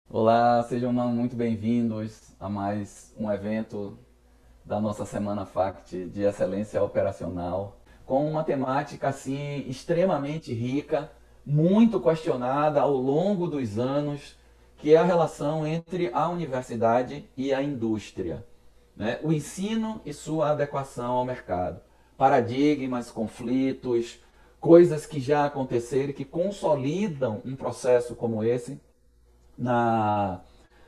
Olá, sejam muito bem-vindos a mais um evento da nossa Semana FACT de Excelência Operacional, com uma temática assim extremamente rica, muito questionada ao longo dos anos, que é a relação entre a universidade e a indústria, né? O ensino e sua adequação ao mercado, paradigmas, conflitos, coisas que já aconteceram e que consolidam um processo como esse na,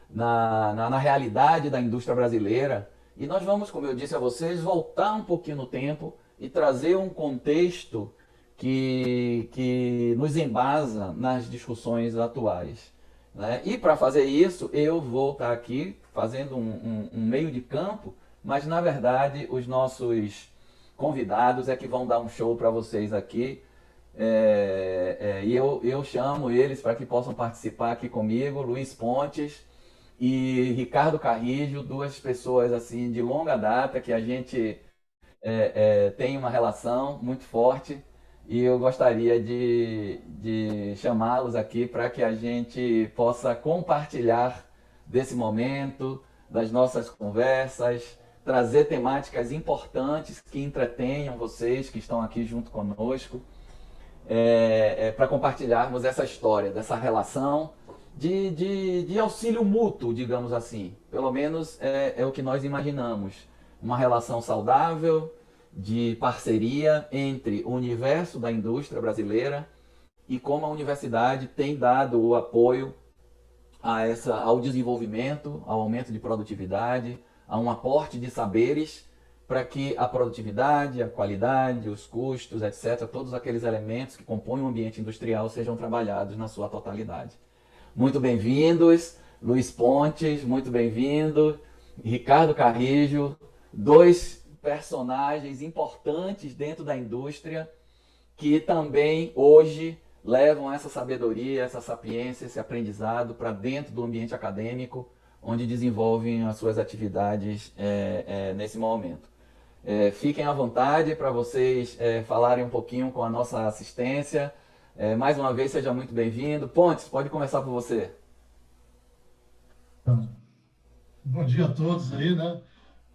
na realidade da indústria brasileira. E nós vamos, como eu disse a vocês, voltar um pouquinho no tempo e trazer um contexto que nos embasa nas discussões atuais, né? E para fazer isso, eu vou estar aqui fazendo um meio de campo, mas na verdade os nossos convidados é que vão dar um show para vocês aqui. E eu chamo eles para que possam participar aqui comigo, Luiz Pontes e Ricardo Carrijo, duas pessoas assim de longa data que a gente tem uma relação muito forte, e eu gostaria de chamá-los aqui para que a gente possa compartilhar desse momento, das nossas conversas, trazer temáticas importantes que entretenham vocês que estão aqui junto conosco, para compartilharmos essa história, dessa relação de auxílio mútuo, digamos assim. Pelo menos é o que nós imaginamos. Uma relação saudável, de parceria entre o universo da indústria brasileira e como a universidade tem dado o apoio ao desenvolvimento, ao aumento de produtividade, a um aporte de saberes para que a produtividade, a qualidade, os custos, etc., todos aqueles elementos que compõem o ambiente industrial sejam trabalhados na sua totalidade. Muito bem-vindos, Luiz Pontes, muito bem-vindo, Ricardo Carrijo, dois personagens importantes dentro da indústria que também hoje levam essa sabedoria, essa sapiência, esse aprendizado para dentro do ambiente acadêmico, onde desenvolvem as suas atividades nesse momento. Fiquem à vontade para vocês falarem um pouquinho com a nossa assistência. Mais uma vez, seja muito bem-vindo. Pontes, pode começar por você. Bom dia a todos aí, né?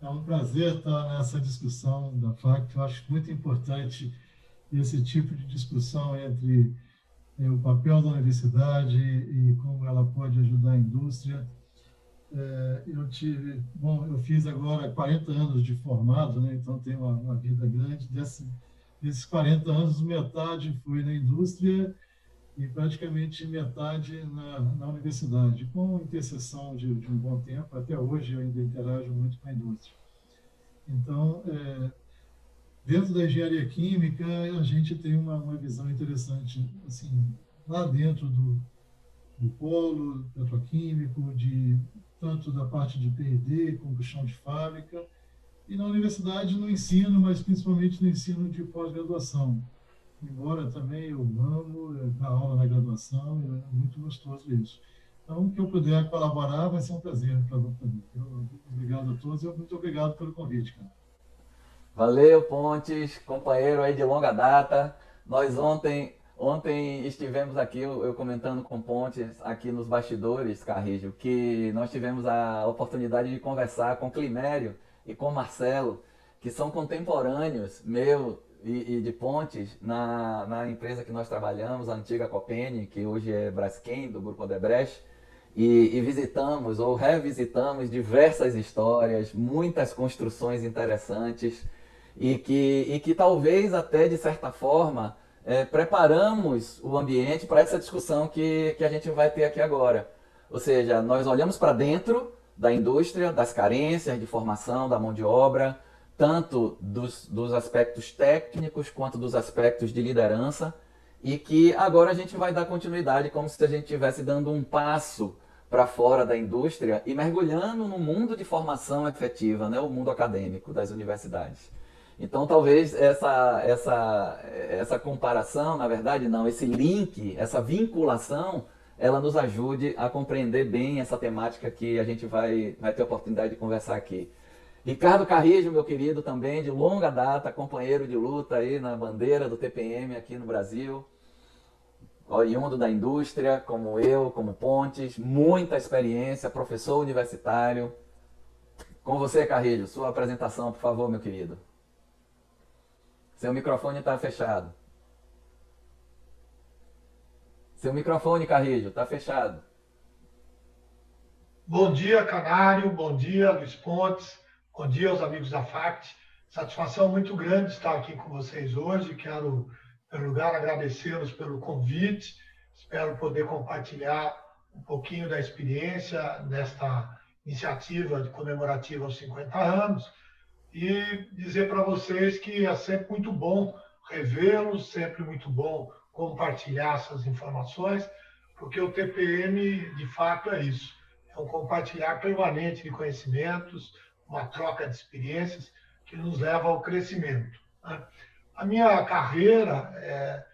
É um prazer estar nessa discussão da FACT. Eu acho muito importante esse tipo de discussão entre o papel da universidade e como ela pode ajudar a indústria. Eu fiz agora 40 anos de formado, né? Então tenho uma vida grande. Desses 40 anos, metade foi na indústria e praticamente metade na universidade, com interseção de um bom tempo. Até hoje eu ainda interajo muito com a indústria. Então, dentro da engenharia química, a gente tem uma visão interessante, assim, lá dentro do polo petroquímico, tanto da parte de P&D, combustão de fábrica, e na universidade no ensino, mas principalmente no ensino de pós-graduação. Embora também eu amo dar aula na graduação, é muito gostoso isso. Então, o que eu puder colaborar vai ser um prazer para mim. Obrigado a todos e muito obrigado pelo convite, cara. Valeu, Pontes, companheiro aí de longa data. Nós ontem estivemos aqui, eu comentando com Pontes aqui nos bastidores, Carrijo, que nós tivemos a oportunidade de conversar com Climério e com Marcelo, que são contemporâneos meu e de Pontes na empresa que nós trabalhamos, a antiga Copene, que hoje é Braskem, do Grupo Odebrecht. E visitamos ou revisitamos diversas histórias, muitas construções interessantes, e que talvez até de certa forma preparamos o ambiente para essa discussão que a gente vai ter aqui agora. Ou seja, nós olhamos para dentro da indústria, das carências de formação da mão de obra, tanto dos aspectos técnicos quanto dos aspectos de liderança, e que agora a gente vai dar continuidade como se a gente estivesse dando um passo para fora da indústria e mergulhando no mundo de formação efetiva, né? O mundo acadêmico das universidades. Então talvez essa comparação, na verdade não, esse link, essa vinculação, ela nos ajude a compreender bem essa temática que a gente vai ter a oportunidade de conversar aqui. Ricardo Carrijo, meu querido, também de longa data, companheiro de luta aí na bandeira do TPM aqui no Brasil, oriundo da indústria, como eu, como Pontes, muita experiência, professor universitário. Com você, Carrijo, sua apresentação, por favor, meu querido. Seu microfone está fechado. Seu microfone, Carrijo, está fechado. Bom dia, Canário. Bom dia, Luiz Pontes. Bom dia aos amigos da FACT. Satisfação muito grande estar aqui com vocês hoje. Quero, em primeiro lugar, agradecê-los pelo convite. Espero poder compartilhar um pouquinho da experiência nesta iniciativa comemorativa aos 50 anos e dizer para vocês que é sempre muito bom revê-los, sempre muito bom compartilhar essas informações, porque o TPM, de fato, é isso. É um compartilhar permanente de conhecimentos, uma troca de experiências que nos leva ao crescimento, né? A minha carreira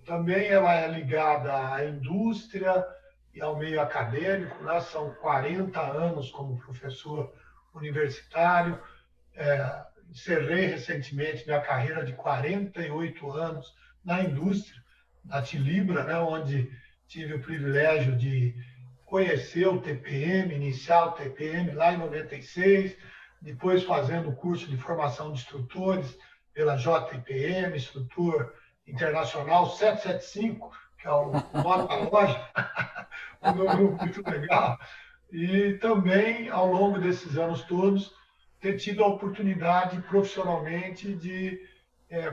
também ela é ligada à indústria e ao meio acadêmico, né? São 40 anos como professor universitário. Encerrei recentemente minha carreira de 48 anos na indústria, na Tilibra, né? Onde tive o privilégio de conhecer o TPM, iniciar o TPM lá em 96, depois fazendo o curso de formação de instrutores pela JTPM, instrutor internacional 775, que é o nome da loja, um número muito legal. E também, ao longo desses anos todos, ter tido a oportunidade profissionalmente de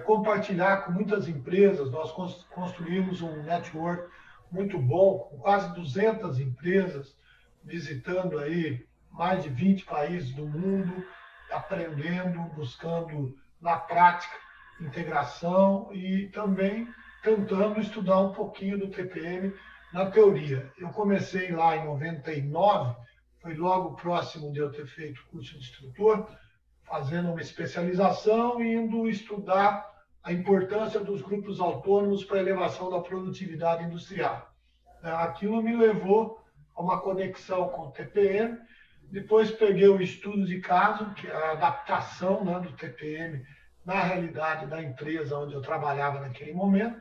compartilhar com muitas empresas. Nós construímos um network muito bom, com quase 200 empresas, visitando aí mais de 20 países do mundo, aprendendo, buscando na prática integração e também tentando estudar um pouquinho do TPM na teoria. Eu comecei lá em 99, foi logo próximo de eu ter feito o curso de instrutor, fazendo uma especialização e indo estudar a importância dos grupos autônomos para a elevação da produtividade industrial. Aquilo me levou a uma conexão com o TPM. Depois peguei o estudo de caso, que é a adaptação, né, do TPM na realidade da empresa onde eu trabalhava naquele momento,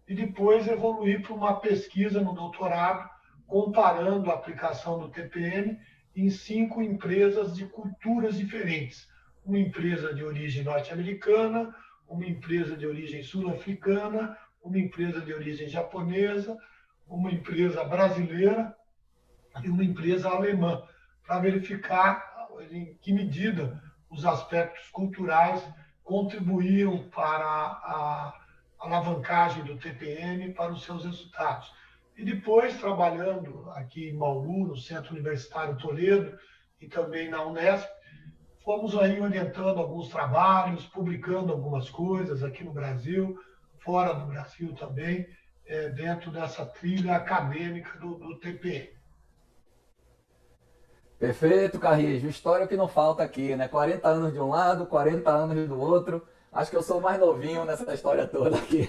e depois evoluí para uma pesquisa no doutorado, comparando a aplicação do TPM em 5 empresas de culturas diferentes. Uma empresa de origem norte-americana, uma empresa de origem sul-africana, uma empresa de origem japonesa, uma empresa brasileira e uma empresa alemã, para verificar em que medida os aspectos culturais contribuíam para a alavancagem do TPM para os seus resultados. E depois, trabalhando aqui em Bauru, no Centro Universitário Toledo, e também na Unesp, fomos aí orientando alguns trabalhos, publicando algumas coisas aqui no Brasil, fora do Brasil também, dentro dessa trilha acadêmica do TPM. Perfeito, Carrijo. História que não falta aqui, né? 40 anos de um lado, 40 anos do outro. Acho que eu sou mais novinho nessa história toda aqui.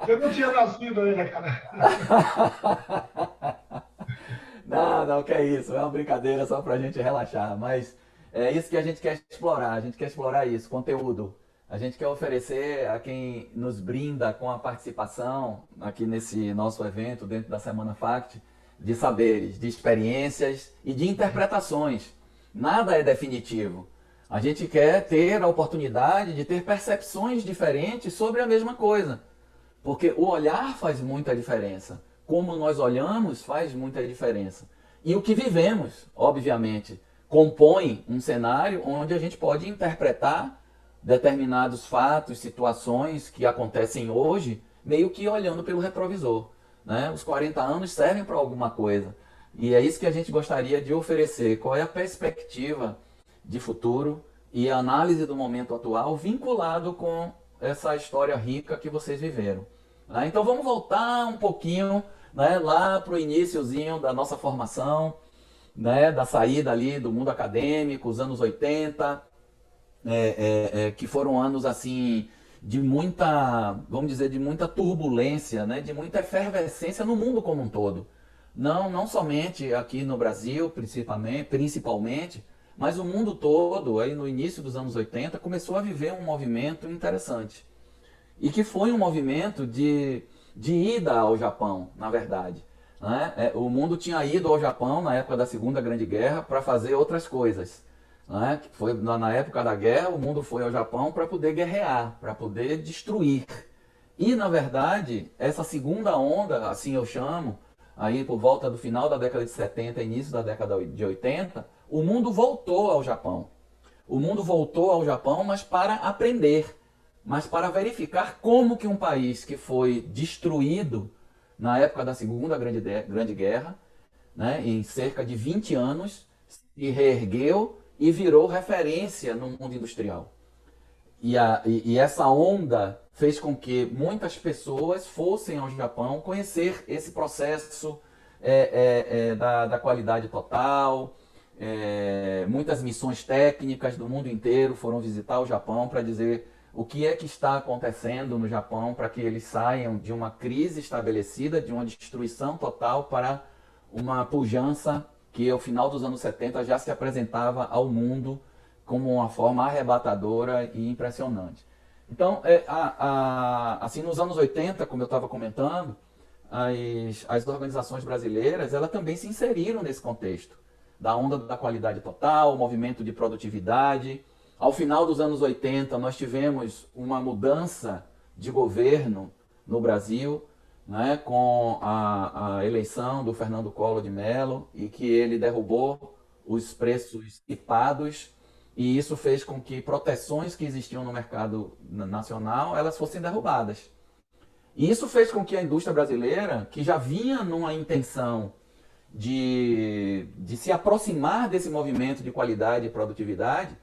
Você não tinha nascido ainda, cara. Não, não, que é isso. É uma brincadeira só pra gente relaxar. Mas é isso que a gente quer explorar. A gente quer explorar isso, conteúdo. A gente quer oferecer a quem nos brinda com a participação aqui nesse nosso evento, dentro da Semana FACT, de saberes, de experiências e de interpretações. Nada é definitivo. A gente quer ter a oportunidade de ter percepções diferentes sobre a mesma coisa. Porque o olhar faz muita diferença. Como nós olhamos faz muita diferença. E o que vivemos, obviamente, compõe um cenário onde a gente pode interpretar determinados fatos, situações que acontecem hoje, meio que olhando pelo retrovisor, né? Os 40 anos servem para alguma coisa. E é isso que a gente gostaria de oferecer. Qual é a perspectiva de futuro e a análise do momento atual vinculado com essa história rica que vocês viveram, né? Então vamos voltar um pouquinho, né, lá para o iniciozinho da nossa formação, né, da saída ali do mundo acadêmico, os anos 80, que foram anos assim de muita, vamos dizer, de muita turbulência, né, de muita efervescência no mundo como um todo. Não somente aqui no Brasil, principalmente, Mas o mundo todo, aí no início dos anos 80, começou a viver um movimento interessante. E que foi um movimento de ida ao Japão, na verdade. Né? O mundo tinha ido ao Japão na época da Segunda Grande Guerra para fazer outras coisas. Né? Foi, na época da guerra, o mundo foi ao Japão para poder guerrear, para poder destruir. E, na verdade, essa segunda onda, assim eu chamo, aí por volta do final da década de 70, início da década de 80, o mundo voltou ao Japão. O mundo voltou ao Japão, mas para aprender, mas para verificar como que um país que foi destruído na época da Segunda Grande Guerra, né, em cerca de 20 anos, se reergueu e virou referência no mundo industrial. E essa onda fez com que muitas pessoas fossem ao Japão conhecer esse processo da qualidade total. Muitas missões técnicas do mundo inteiro foram visitar o Japão para dizer o que é que está acontecendo no Japão para que eles saiam de uma crise estabelecida, de uma destruição total, para uma pujança que ao final dos anos 70 já se apresentava ao mundo como uma forma arrebatadora e impressionante. Então, assim, nos anos 80, como eu estava comentando, as organizações brasileiras elas também se inseriram nesse contexto da onda da qualidade total, o movimento de produtividade. Ao final dos anos 80, nós tivemos uma mudança de governo no Brasil, né, com a eleição do Fernando Collor de Mello, e que ele derrubou os preços tipados, e isso fez com que proteções que existiam no mercado nacional elas fossem derrubadas. E isso fez com que a indústria brasileira, que já vinha numa intenção de se aproximar desse movimento de qualidade e produtividade,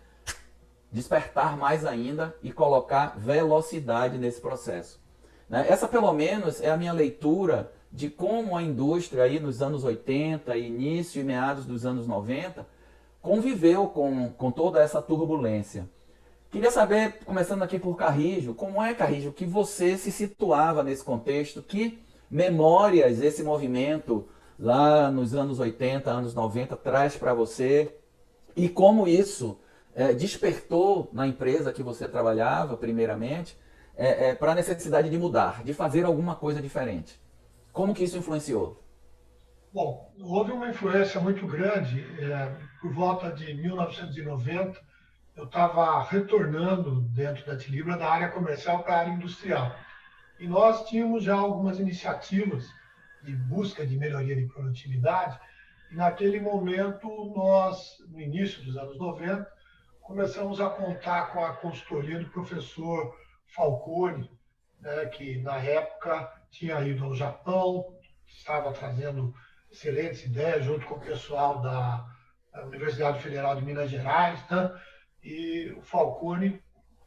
despertar mais ainda e colocar velocidade nesse processo. Essa, pelo menos, é a minha leitura de como a indústria aí nos anos 80, início e meados dos anos 90, conviveu com toda essa turbulência. Queria saber, começando aqui por Carrijo, como é, Carrijo, que você se situava nesse contexto, que memórias esse movimento lá nos anos 80, anos 90 traz para você, e como isso despertou na empresa que você trabalhava, primeiramente, para a necessidade de mudar, de fazer alguma coisa diferente. Como que isso influenciou? Bom, houve uma influência muito grande. Por volta de 1990, eu estava retornando dentro da Tilibra da área comercial para a área industrial. E nós tínhamos já algumas iniciativas de busca de melhoria de produtividade. E naquele momento, nós, no início dos anos 90, começamos a contar com a consultoria do professor Falcone, né, que na época tinha ido ao Japão, estava trazendo excelentes ideias junto com o pessoal da Universidade Federal de Minas Gerais, né? E o Falcone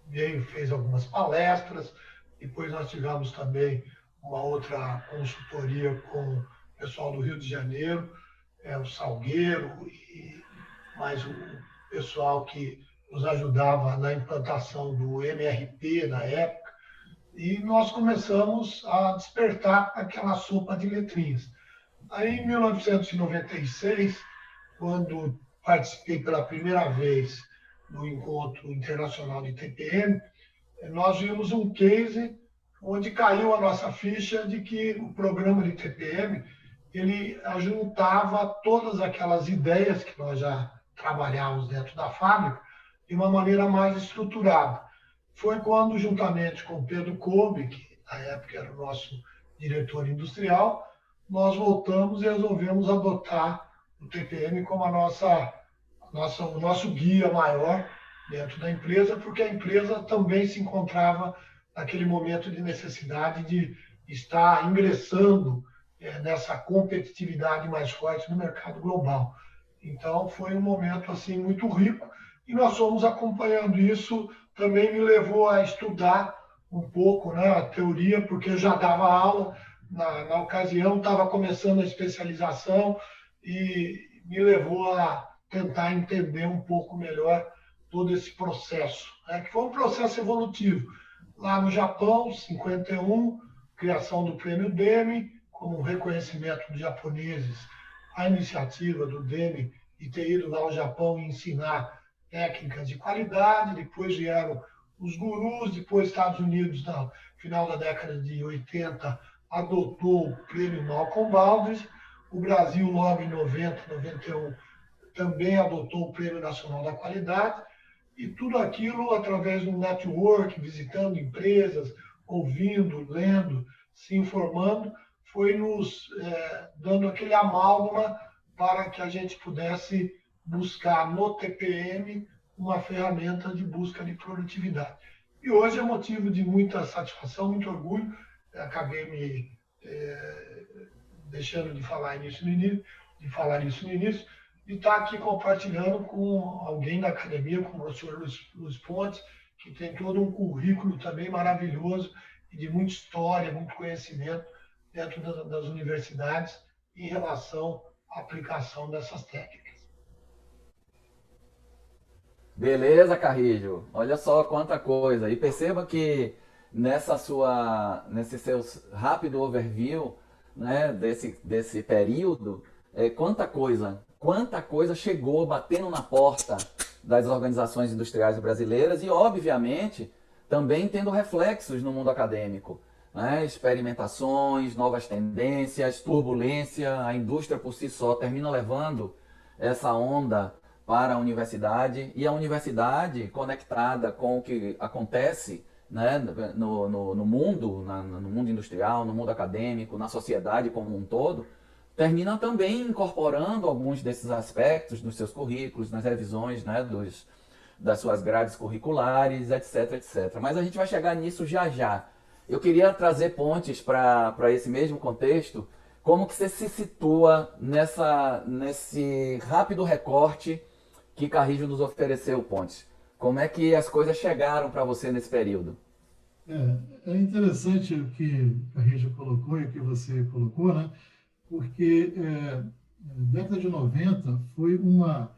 veio, fez algumas palestras. Depois nós tivemos também uma outra consultoria com o pessoal do Rio de Janeiro, o Salgueiro e mais o pessoal que nos ajudava na implantação do MRP na época. E nós começamos a despertar aquela sopa de letrinhas. Aí, em 1996, quando participei pela primeira vez no Encontro Internacional de TPM, nós vimos um case onde caiu a nossa ficha de que o programa de TPM ele juntava todas aquelas ideias que nós já trabalhávamos dentro da fábrica de uma maneira mais estruturada. Foi quando, juntamente com o Pedro Kobe, que na época era o nosso diretor industrial, nós voltamos e resolvemos adotar o TPM como o nosso guia maior dentro da empresa, porque a empresa também se encontrava naquele momento de necessidade de estar ingressando nessa competitividade mais forte no mercado global. Então, foi um momento assim muito rico e nós fomos acompanhando isso. Também me levou a estudar um pouco, né, a teoria, porque eu já dava aula na ocasião, estava começando a especialização e me levou a tentar entender um pouco melhor todo esse processo, né, que foi um processo evolutivo. Lá no Japão, 51, criação do Prêmio DEME, como reconhecimento dos japoneses, a iniciativa do DEME de ter ido lá ao Japão e ensinar técnicas de qualidade. Depois vieram os gurus, depois Estados Unidos, no final da década de 80, adotou o prêmio Malcolm Baldrige. O Brasil, logo em 90, 91, também adotou o Prêmio Nacional da Qualidade. E tudo aquilo através do network, visitando empresas, ouvindo, lendo, se informando, foi nos dando aquele amálgama para que a gente pudesse buscar no TPM uma ferramenta de busca de produtividade. E hoje é motivo de muita satisfação, muito orgulho. Acabei me deixando de falar isso no início, de estar aqui compartilhando com alguém da academia, com o professor Luiz Pontes, que tem todo um currículo também maravilhoso e de muita história, muito conhecimento dentro das universidades em relação à aplicação dessas técnicas. Beleza, Carrijo. Olha só quanta coisa. E perceba que nesse seu rápido overview, né, desse período, quanta coisa chegou batendo na porta das organizações industriais brasileiras e, obviamente, também tendo reflexos no mundo acadêmico. Né? Experimentações, novas tendências, turbulência, a indústria por si só termina levando essa onda para a universidade, e a universidade conectada com o que acontece, né, no mundo, no mundo industrial, no mundo acadêmico, na sociedade como um todo, termina também incorporando alguns desses aspectos nos seus currículos, nas revisões, né, das suas grades curriculares, etc, etc. Mas a gente vai chegar nisso já já. Eu queria trazer pontes para esse mesmo contexto. Como que você se situa nesse rápido recorte que Carrijo nos ofereceu, Pontes? Como é que as coisas chegaram para você nesse período? É interessante o que Carrijo colocou e o que você colocou, né? Porque década de 90 foi uma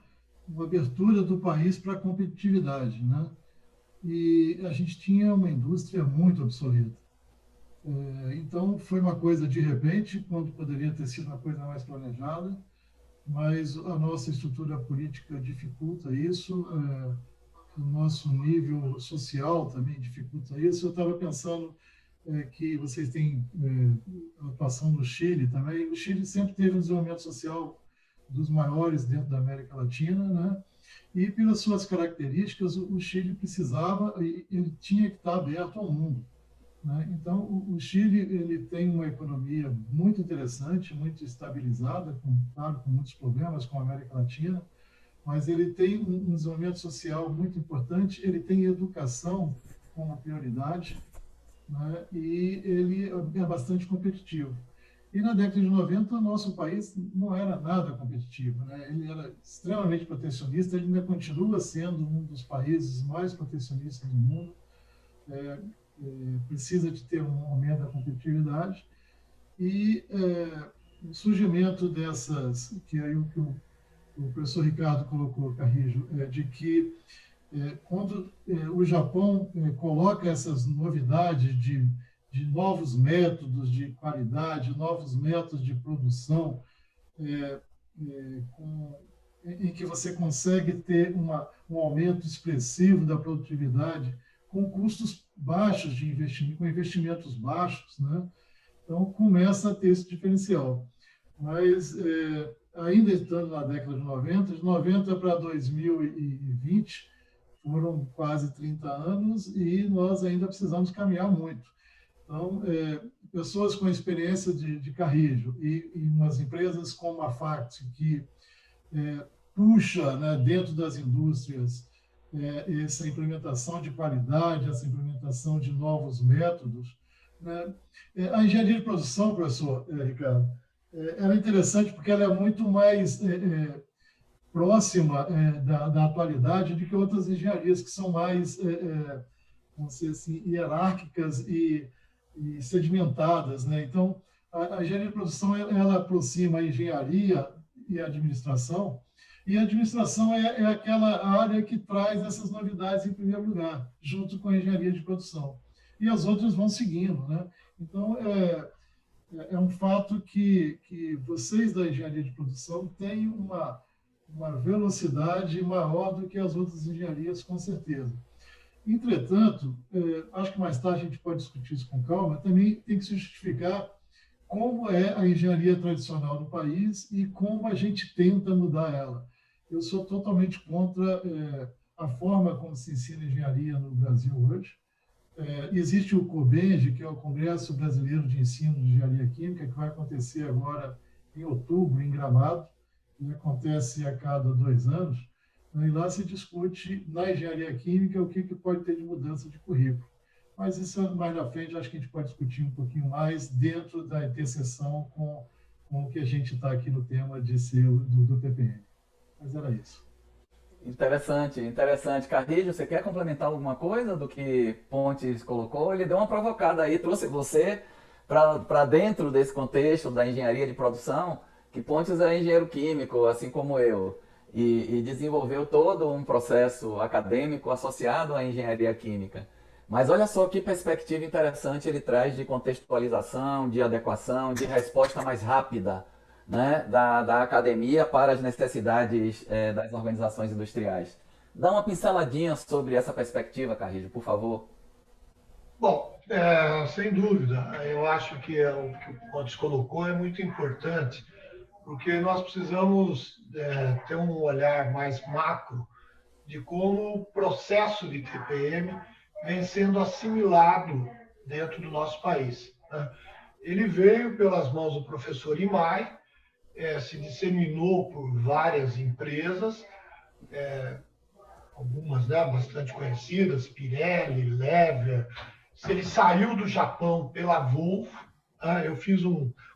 abertura do país para a competitividade, né? E a gente tinha uma indústria muito obsoleta. Então, foi uma coisa de repente, quando poderia ter sido uma coisa mais planejada, mas a nossa estrutura política dificulta isso, o nosso nível social também dificulta isso. Eu estava pensando que vocês têm atuação no Chile também. O Chile sempre teve um desenvolvimento social dos maiores dentro da América Latina, né? E pelas suas características, o Chile precisava, ele tinha que estar aberto ao mundo. Né? Então, o Chile ele tem uma economia muito interessante, muito estabilizada, claro, com muitos problemas com a América Latina, mas ele tem um desenvolvimento social muito importante, ele tem educação como prioridade, né? E ele é bastante competitivo. E na década de 90, o nosso país não era nada competitivo, né? Ele era extremamente protecionista, ele ainda continua sendo um dos países mais protecionistas do mundo. Precisa de ter um aumento da competitividade e o surgimento dessas, que aí o professor Ricardo colocou, Carrijo, de que quando o Japão coloca essas novidades de novos métodos de qualidade, novos métodos de produção, em que você consegue ter um aumento expressivo da produtividade com custos baixos de investimento, com investimentos baixos, né? Então começa a ter esse diferencial. Mas ainda estando na década de 90 para 2020, foram quase 30 anos e nós ainda precisamos caminhar muito. Então, pessoas com experiência de Carrijo e umas empresas como a FACT, que puxa, né, dentro das indústrias essa implementação de qualidade, essa implementação de novos métodos, né? A engenharia de produção, professor Ricardo, ela é interessante porque ela é muito mais próxima da atualidade do que outras engenharias que são mais, vamos dizer assim, hierárquicas e sedimentadas, né? Então, a engenharia de produção ela aproxima a engenharia e a administração é aquela área que traz essas novidades em primeiro lugar, junto com a engenharia de produção. E as outras vão seguindo, né? Então, é um fato que vocês da engenharia de produção têm uma velocidade maior do que as outras engenharias, com certeza. Entretanto, acho que mais tarde a gente pode discutir isso com calma, também tem que se justificar como é a engenharia tradicional no país e como a gente tenta mudar ela. Eu sou totalmente contra a forma como se ensina engenharia no Brasil hoje. Existe o COBENG, que é o Congresso Brasileiro de Ensino de Engenharia Química, que vai acontecer agora em outubro, em Gramado, que acontece a cada 2 anos, né? E lá se discute na engenharia química o que pode ter de mudança de currículo. Mas isso mais na frente, acho que a gente pode discutir um pouquinho mais dentro da interseção com o que a gente está aqui no tema de ser do TPM. Mas era isso. Interessante, interessante. Carrijo, você quer complementar alguma coisa do que Pontes colocou? Ele deu uma provocada aí, trouxe você para dentro desse contexto da engenharia de produção, que Pontes é engenheiro químico, assim como eu, e desenvolveu todo um processo acadêmico associado à engenharia química. Mas olha só que perspectiva interessante ele traz de contextualização, de adequação, de resposta mais rápida, né, da academia para as necessidades das organizações industriais. Dá uma pinceladinha sobre essa perspectiva, Carrijo, por favor. Bom, sem dúvida, eu acho que o que o Pontes colocou é muito importante, porque nós precisamos ter um olhar mais macro de como o processo de TPM vem sendo assimilado dentro do nosso país, né? Ele veio pelas mãos do professor Imai, se disseminou por várias empresas, algumas, né, bastante conhecidas, Pirelli, Lever. Ele saiu do Japão pela Volvo, né?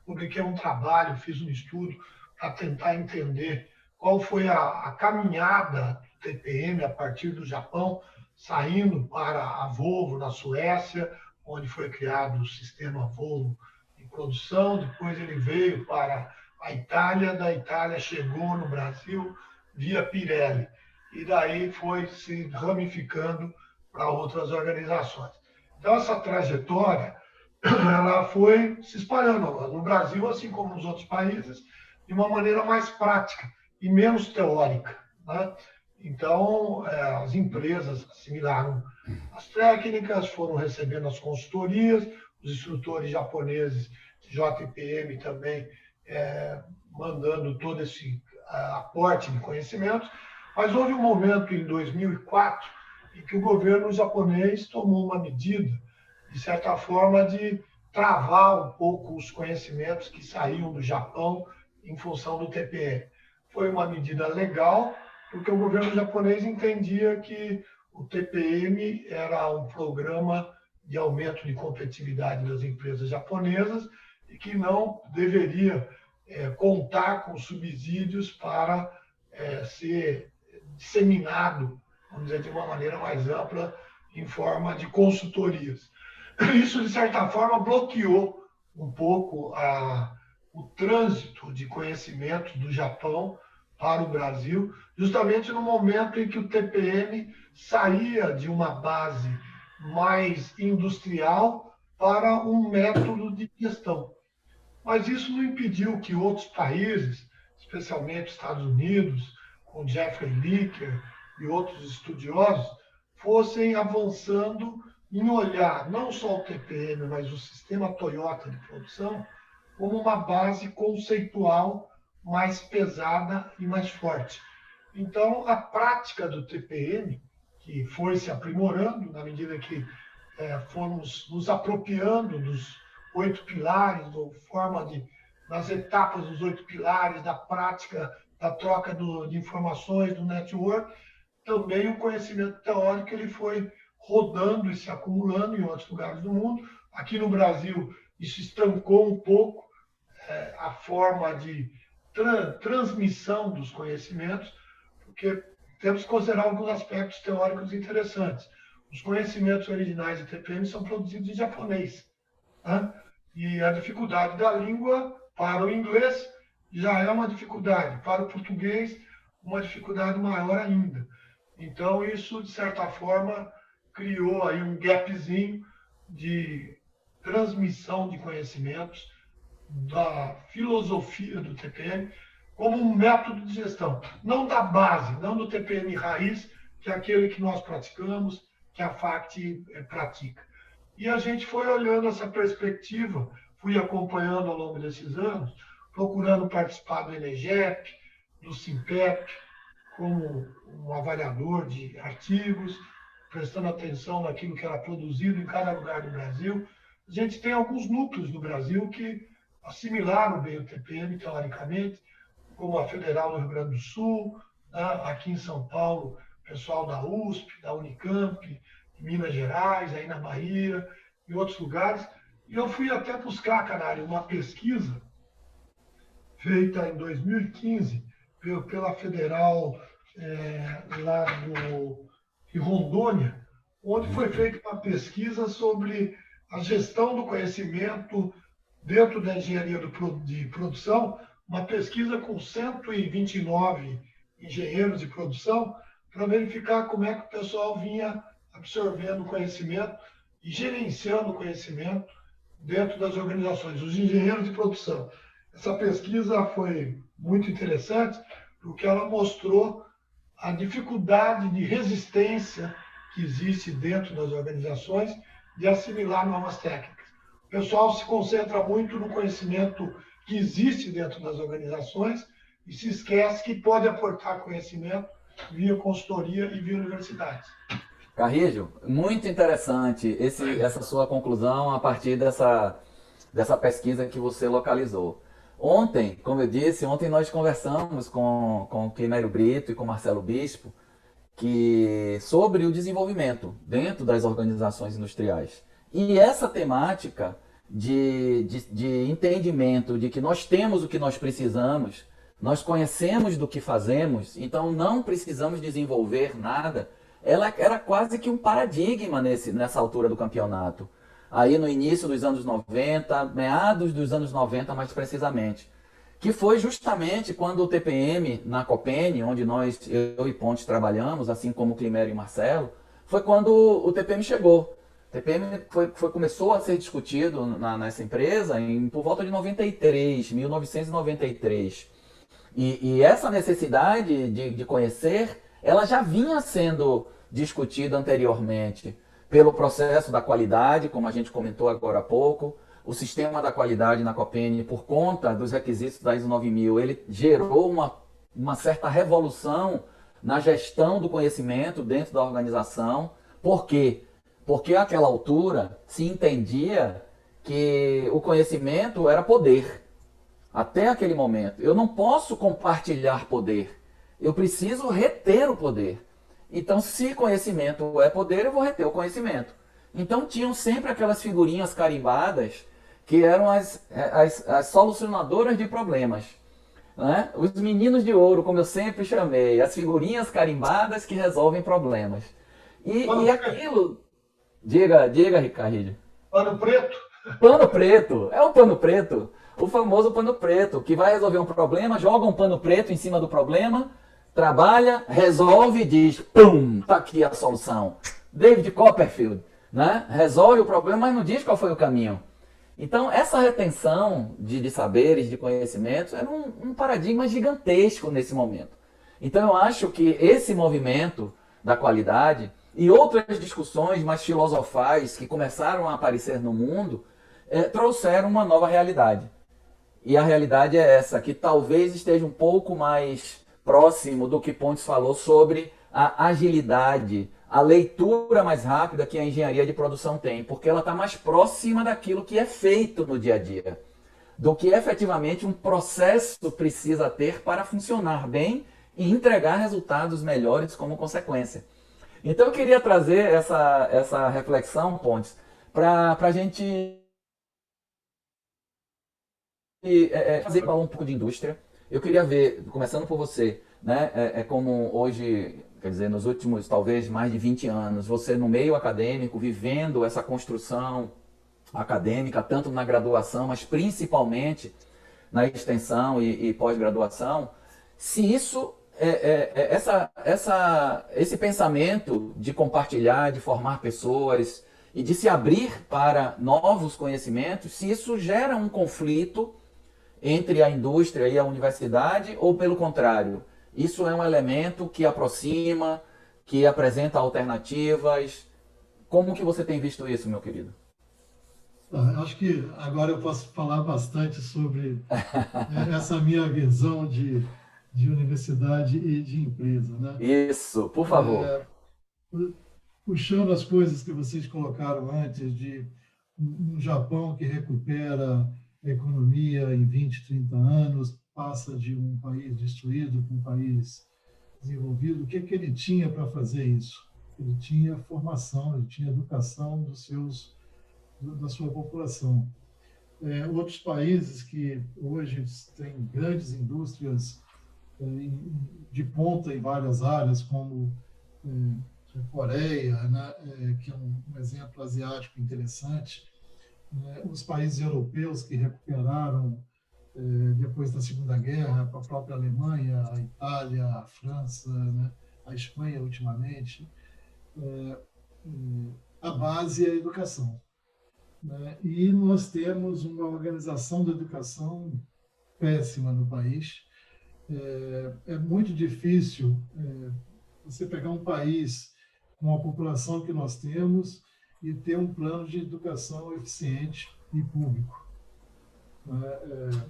Publiquei um trabalho, fiz um estudo para tentar entender qual foi a caminhada do TPM a partir do Japão, saindo para a Volvo na Suécia, onde foi criado o sistema Volvo de produção. Depois ele veio para a Itália, da Itália chegou no Brasil via Pirelli, e daí foi se ramificando para outras organizações. Então, essa trajetória ela foi se espalhando no Brasil, assim como nos outros países, de uma maneira mais prática e menos teórica, né? Então, as empresas assimilaram as técnicas, foram recebendo as consultorias, os instrutores japoneses de JPM também mandando todo esse aporte de conhecimentos. Mas houve um momento em 2004 em que o governo japonês tomou uma medida, de certa forma, de travar um pouco os conhecimentos que saíam do Japão em função do TPM. Foi uma medida legal, porque o governo japonês entendia que o TPM era um programa de aumento de competitividade das empresas japonesas e que não deveria contar com subsídios para ser disseminado, vamos dizer, de uma maneira mais ampla, em forma de consultorias. Isso, de certa forma, bloqueou um pouco o trânsito de conhecimento do Japão para o Brasil, justamente no momento em que o TPM saía de uma base mais industrial para um método de gestão. Mas isso não impediu que outros países, especialmente Estados Unidos, com Jeffrey Licker e outros estudiosos, fossem avançando em olhar não só o TPM, mas o sistema Toyota de produção como uma base conceitual mais pesada e mais forte. Então, a prática do TPM, que foi se aprimorando na medida que fomos nos apropriando dos 8 pilares, das etapas dos 8 pilares, da prática, da troca de informações, do network, também o conhecimento teórico ele foi rodando e se acumulando em outros lugares do mundo. Aqui no Brasil, isso estancou um pouco a forma de transmissão dos conhecimentos, porque temos que considerar alguns aspectos teóricos interessantes. Os conhecimentos originais de TPM são produzidos em japonês, né? E a dificuldade da língua para o inglês já é uma dificuldade, para o português, uma dificuldade maior ainda. Então, isso, de certa forma, criou aí um gapzinho de transmissão de conhecimentos da filosofia do TPM, como um método de gestão, não da base, não do TPM raiz, que é aquele que nós praticamos, que a FACT pratica. E a gente foi olhando essa perspectiva, fui acompanhando ao longo desses anos, procurando participar do ENEGEP, do SIMPEP, como um avaliador de artigos, prestando atenção naquilo que era produzido em cada lugar do Brasil. A gente tem alguns núcleos do Brasil que assimilaram bem o TPM, teoricamente, como a Federal do Rio Grande do Sul, né? Aqui em São Paulo, pessoal da USP, da Unicamp, em Minas Gerais, aí na Bahia, em outros lugares. E eu fui até buscar, Canário, uma pesquisa feita em 2015 pela Federal lá em Rondônia, onde foi feita uma pesquisa sobre a gestão do conhecimento dentro da engenharia de produção, uma pesquisa com 129 engenheiros de produção, para verificar como é que o pessoal vinha absorvendo conhecimento e gerenciando o conhecimento dentro das organizações, os engenheiros de produção. Essa pesquisa foi muito interessante, porque ela mostrou a dificuldade de resistência que existe dentro das organizações de assimilar novas técnicas. O pessoal se concentra muito no conhecimento que existe dentro das organizações e se esquece que pode aportar conhecimento via consultoria e via universidades. Carrijo, muito interessante essa sua conclusão a partir dessa pesquisa que você localizou. Ontem, como eu disse, ontem nós conversamos com o Climério Brito e com o Marcelo Bispo sobre o desenvolvimento dentro das organizações industriais. E essa temática de entendimento de que nós temos o que nós precisamos, nós conhecemos do que fazemos, então não precisamos desenvolver nada, ela era quase que um paradigma nessa altura do campeonato. Aí no início dos anos 90, meados dos anos 90 mais precisamente, que foi justamente quando o TPM na Copene, onde eu e Pontes trabalhamos, assim como o Climério e o Marcelo, foi quando o TPM chegou. O TPM começou a ser discutido nessa empresa por volta de 1993. E essa necessidade de conhecer, ela já vinha sendo discutida anteriormente pelo processo da qualidade, como a gente comentou agora há pouco. O sistema da qualidade na Copene, por conta dos requisitos da ISO 9000, ele gerou uma certa revolução na gestão do conhecimento dentro da organização. Por quê? Porque àquela altura se entendia que o conhecimento era poder. Até aquele momento. Eu não posso compartilhar poder. Eu preciso reter o poder. Então, se conhecimento é poder, eu vou reter o conhecimento. Então, tinham sempre aquelas figurinhas carimbadas que eram as solucionadoras de problemas. Né? Os meninos de ouro, como eu sempre chamei, as figurinhas carimbadas que resolvem problemas. E aquilo... Diga, Ricardo. Pano preto? Pano preto. É o pano preto. O famoso pano preto, que vai resolver um problema, joga um pano preto em cima do problema, trabalha, resolve e diz, pum, tá aqui a solução. David Copperfield, né? Resolve o problema, mas não diz qual foi o caminho. Então, essa retenção de saberes, de conhecimentos, era um paradigma gigantesco nesse momento. Então, eu acho que esse movimento da qualidade e outras discussões mais filosofais que começaram a aparecer no mundo, trouxeram uma nova realidade. E a realidade é essa, que talvez esteja um pouco mais próximo do que Pontes falou sobre a agilidade, a leitura mais rápida que a engenharia de produção tem, porque ela está mais próxima daquilo que é feito no dia a dia, do que efetivamente um processo precisa ter para funcionar bem e entregar resultados melhores como consequência. Então eu queria trazer essa reflexão, Pontes, para a gente falar um pouco de indústria. Eu queria ver, começando por você, né, como hoje, quer dizer, nos últimos talvez mais de 20 anos, você no meio acadêmico, vivendo essa construção acadêmica, tanto na graduação, mas principalmente na extensão e pós-graduação, se isso, esse pensamento de compartilhar, de formar pessoas e de se abrir para novos conhecimentos, se isso gera um conflito entre a indústria e a universidade, ou pelo contrário? Isso é um elemento que aproxima, que apresenta alternativas. Como que você tem visto isso, meu querido? Acho que agora eu posso falar bastante sobre essa minha visão de universidade e de empresa, né? Isso, por favor. Puxando as coisas que vocês colocaram antes, de um Japão que recupera a economia em 20, 30 anos, passa de um país destruído para um país desenvolvido, o que que ele tinha para fazer isso? Ele tinha formação, ele tinha educação da sua população. Outros países que hoje têm grandes indústrias de ponta em várias áreas, como Coreia, né, que é um exemplo asiático interessante, né, os países europeus que recuperaram depois da Segunda Guerra, a própria Alemanha, a Itália, a França, né, a Espanha ultimamente, a base é a educação, né? E nós temos uma organização da educação péssima no país. É muito difícil você pegar um país com a população que nós temos e ter um plano de educação eficiente e público, né?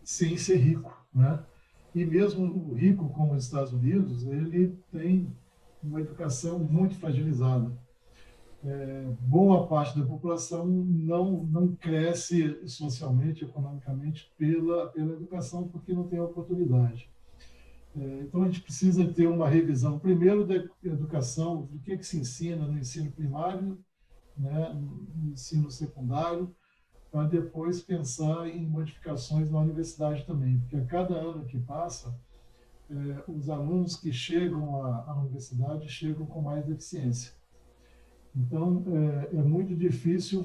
Sem ser rico, né? E mesmo o rico, como os Estados Unidos, ele tem uma educação muito fragilizada. Boa parte da população não cresce socialmente, economicamente, pela educação, porque não tem oportunidade. Então, a gente precisa ter uma revisão, primeiro, da educação, do que se ensina no ensino primário, né, no ensino secundário, para depois pensar em modificações na universidade também, porque a cada ano que passa, os alunos que chegam à universidade chegam com mais deficiência. Então, é muito difícil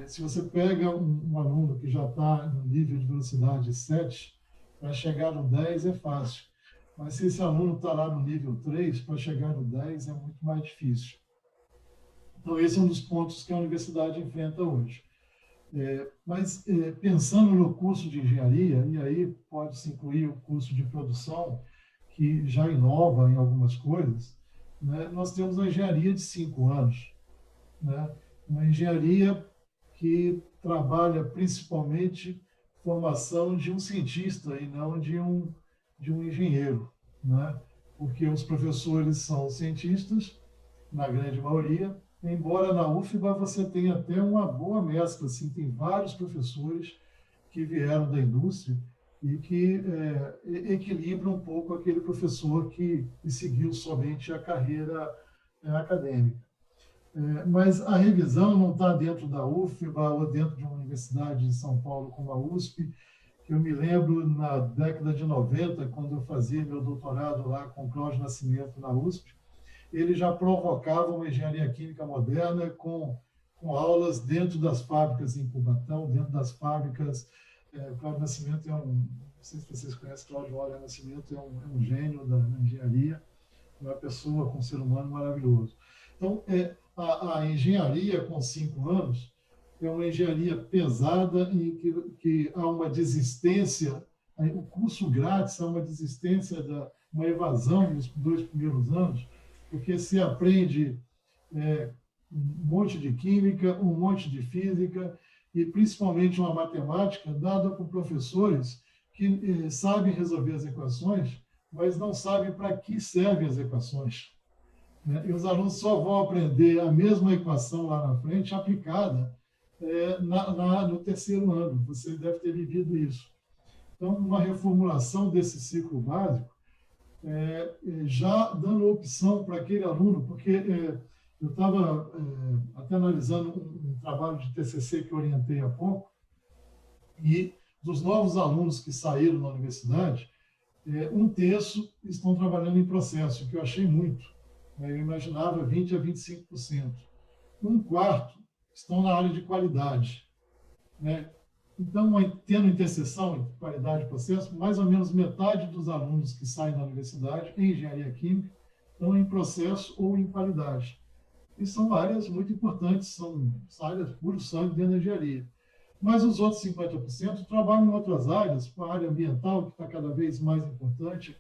se você pega um aluno que já está no nível de velocidade 7, para chegar no 10 é fácil. Mas se esse aluno está lá no nível 3, para chegar no 10 é muito mais difícil. Então, esse é um dos pontos que a universidade enfrenta hoje. Mas, pensando no curso de engenharia, e aí pode-se incluir o curso de produção, que já inova em algumas coisas, né? Nós temos a engenharia de 5 anos, né? Uma engenharia que trabalha principalmente formação de um cientista e não de um engenheiro, né? Porque os professores são cientistas, na grande maioria, embora na UFBA você tenha até uma boa mescla, assim, tem vários professores que vieram da indústria e que equilibram um pouco aquele professor que seguiu somente a carreira acadêmica. Mas a revisão não está dentro da UFBA ou dentro de uma universidade em São Paulo como a USP. Eu me lembro, na década de 90, quando eu fazia meu doutorado lá com Cláudio Nascimento na USP, ele já provocava uma engenharia química moderna com aulas dentro das fábricas em Cubatão, dentro das fábricas. Cláudio Nascimento não sei se vocês conhecem, Cláudio Nascimento é um gênio da engenharia, uma pessoa com um ser humano maravilhoso. Então, a engenharia com 5 anos é uma engenharia pesada em que há uma desistência, o curso grátis há uma desistência, uma evasão nos 2 primeiros anos, porque se aprende um monte de química, um monte de física e principalmente uma matemática dada por professores que sabem resolver as equações, mas não sabem para que servem as equações. E os alunos só vão aprender a mesma equação lá na frente aplicada no terceiro ano. Você deve ter vivido isso. Então, uma reformulação desse ciclo básico, já dando opção para aquele aluno, porque eu estava até analisando um trabalho de TCC que eu orientei há pouco, e dos novos alunos que saíram da universidade, 1/3 estão trabalhando em processo, que eu achei muito. Eu imaginava 20% a 25%. 1/4 estão na área de qualidade, né? Então, tendo interseção entre qualidade e processo, mais ou menos metade dos alunos que saem da universidade em engenharia química estão em processo ou em qualidade. E são áreas muito importantes, são áreas puro sangue dentro da engenharia. Mas os outros 50% trabalham em outras áreas, com a área ambiental, que está cada vez mais importante.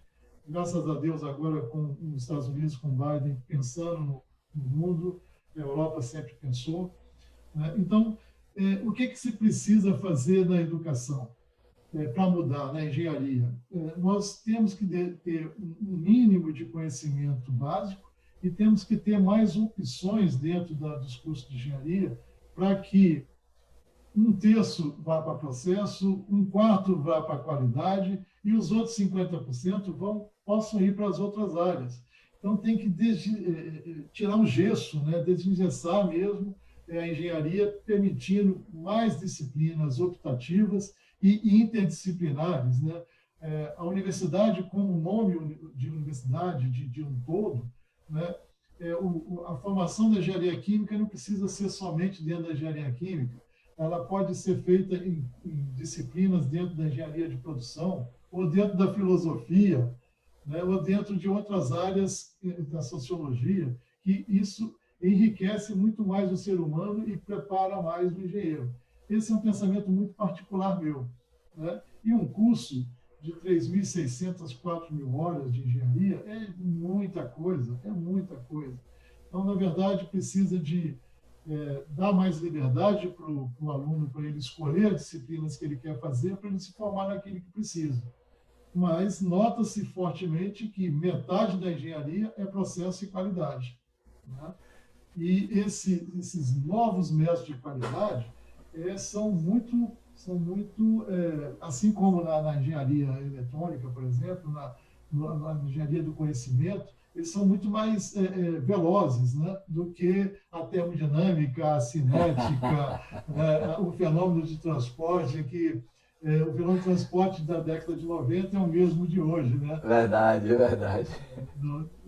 Graças a Deus, agora com os Estados Unidos, com Biden, pensando no mundo, a Europa sempre pensou, né? Então, o que se precisa fazer na educação para mudar, na engenharia? Nós temos que ter um mínimo de conhecimento básico e temos que ter mais opções dentro dos cursos de engenharia para que um terço vá para processo, um quarto vá para qualidade e os outros 50% possam ir para as outras áreas. Então, tem que tirar um gesso, né? Desengessar mesmo a engenharia, permitindo mais disciplinas optativas e interdisciplinares, né? A universidade, como nome de universidade de um todo, né? A formação da engenharia química não precisa ser somente dentro da engenharia química. Ela pode ser feita em disciplinas dentro da engenharia de produção, ou dentro da filosofia, né, ou dentro de outras áreas da sociologia, que isso enriquece muito mais o ser humano e prepara mais o engenheiro. Esse é um pensamento muito particular meu, né? E um curso de 3.600, 4.000 horas de engenharia é muita coisa, é muita coisa. Então, na verdade, precisa de dar mais liberdade para o aluno, para ele escolher as disciplinas que ele quer fazer, para ele se formar naquilo que precisa. Mas nota-se fortemente que metade da engenharia é processo e qualidade, né? E esses novos métodos de qualidade são muito, assim como na engenharia eletrônica, por exemplo, na engenharia do conhecimento, eles são muito mais velozes, né, do que a termodinâmica, a cinética, o fenômeno de transporte, que o fenômeno de transporte da década de 90 é o mesmo de hoje, né? Verdade, verdade.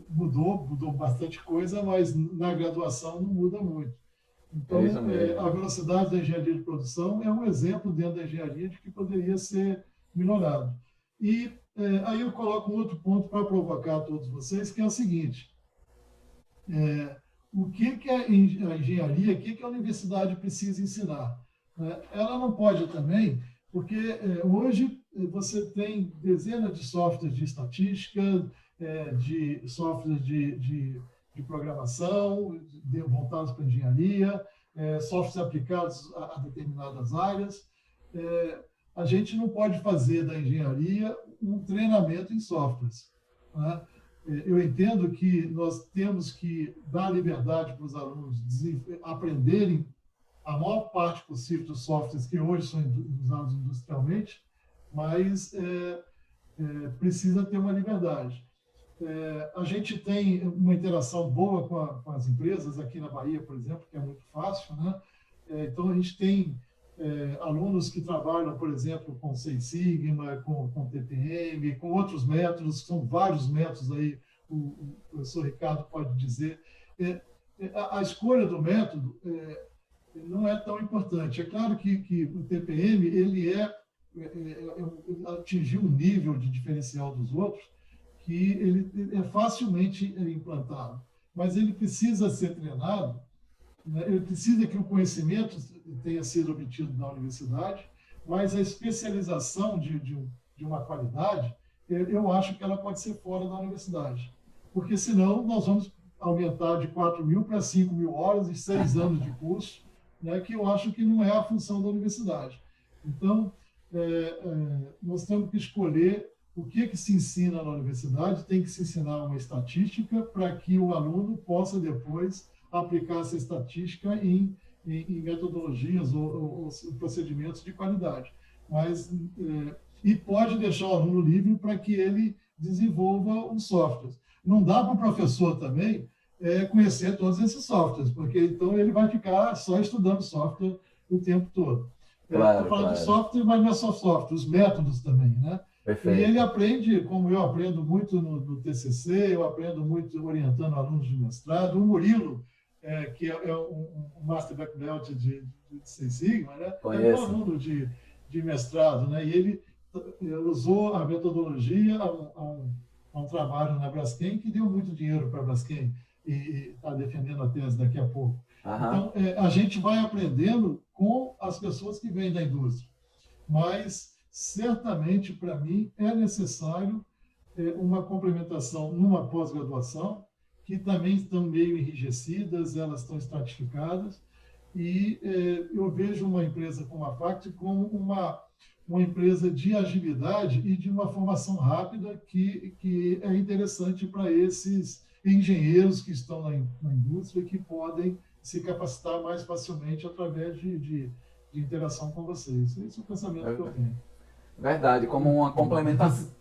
Mudou bastante coisa, mas na graduação não muda muito. É Então, isso mesmo. a velocidade da engenharia de produção é um exemplo dentro da engenharia de que poderia ser melhorado. E aí eu coloco um outro ponto para provocar todos vocês, que é o seguinte: o que a engenharia, o que a universidade precisa ensinar? Ela não pode também, porque hoje você tem dezenas de softwares de estatística, de softwares de programação, voltados para a engenharia, softwares aplicados a determinadas áreas. A gente não pode fazer da engenharia um treinamento em softwares, né? Eu entendo que nós temos que dar liberdade para os alunos aprenderem a maior parte possível dos softwares que hoje são usados industrialmente, mas precisa ter uma liberdade. A gente tem uma interação boa com as empresas, aqui na Bahia, por exemplo, que é muito fácil, né? Então, a gente tem alunos que trabalham, por exemplo, com Seis Sigma, com TPM, com outros métodos, são vários métodos aí, o professor Ricardo pode dizer. A escolha do método não é tão importante. É claro que o TPM ele atingiu um nível de diferencial dos outros que ele é facilmente implantado, mas ele precisa ser treinado, né? Ele precisa que o conhecimento tenha sido obtido na universidade, mas a especialização de uma qualidade, eu acho que ela pode ser fora da universidade, porque senão nós vamos aumentar de 4.000 para 5.000 horas em 6 anos de curso, né, que eu acho que não é a função da universidade. Então, nós temos que escolher o que se ensina na universidade. Tem que se ensinar uma estatística para que o aluno possa depois aplicar essa estatística em metodologias ou procedimentos de qualidade. E pode deixar o aluno livre para que ele desenvolva os softwares. Não dá para o professor também conhecer todos esses softwares, porque então ele vai ficar só estudando software o tempo todo. Claro, Estou falando claro. de software, mas não é só software, os métodos também, né? Perfeito. E ele aprende, como eu aprendo muito no TCC, eu aprendo muito orientando alunos de mestrado. O Murilo, que é um Master Black Belt de Seis Sigma, né? Conheço. É um aluno de mestrado, né? E ele usou a metodologia a um trabalho na Braskem, que deu muito dinheiro para a Braskem, e está defendendo a tese daqui a pouco. Aham. Então, a gente vai aprendendo com as pessoas que vêm da indústria. Mas, certamente, para mim, é necessário uma complementação numa pós-graduação, que também estão meio enrijecidas, elas estão estratificadas, e eu vejo uma empresa como a FACT como uma empresa de agilidade e de uma formação rápida que é interessante para esses engenheiros que estão na indústria, que podem se capacitar mais facilmente através de interação com vocês. Esse é o pensamento que eu tenho. Verdade, como uma complementação.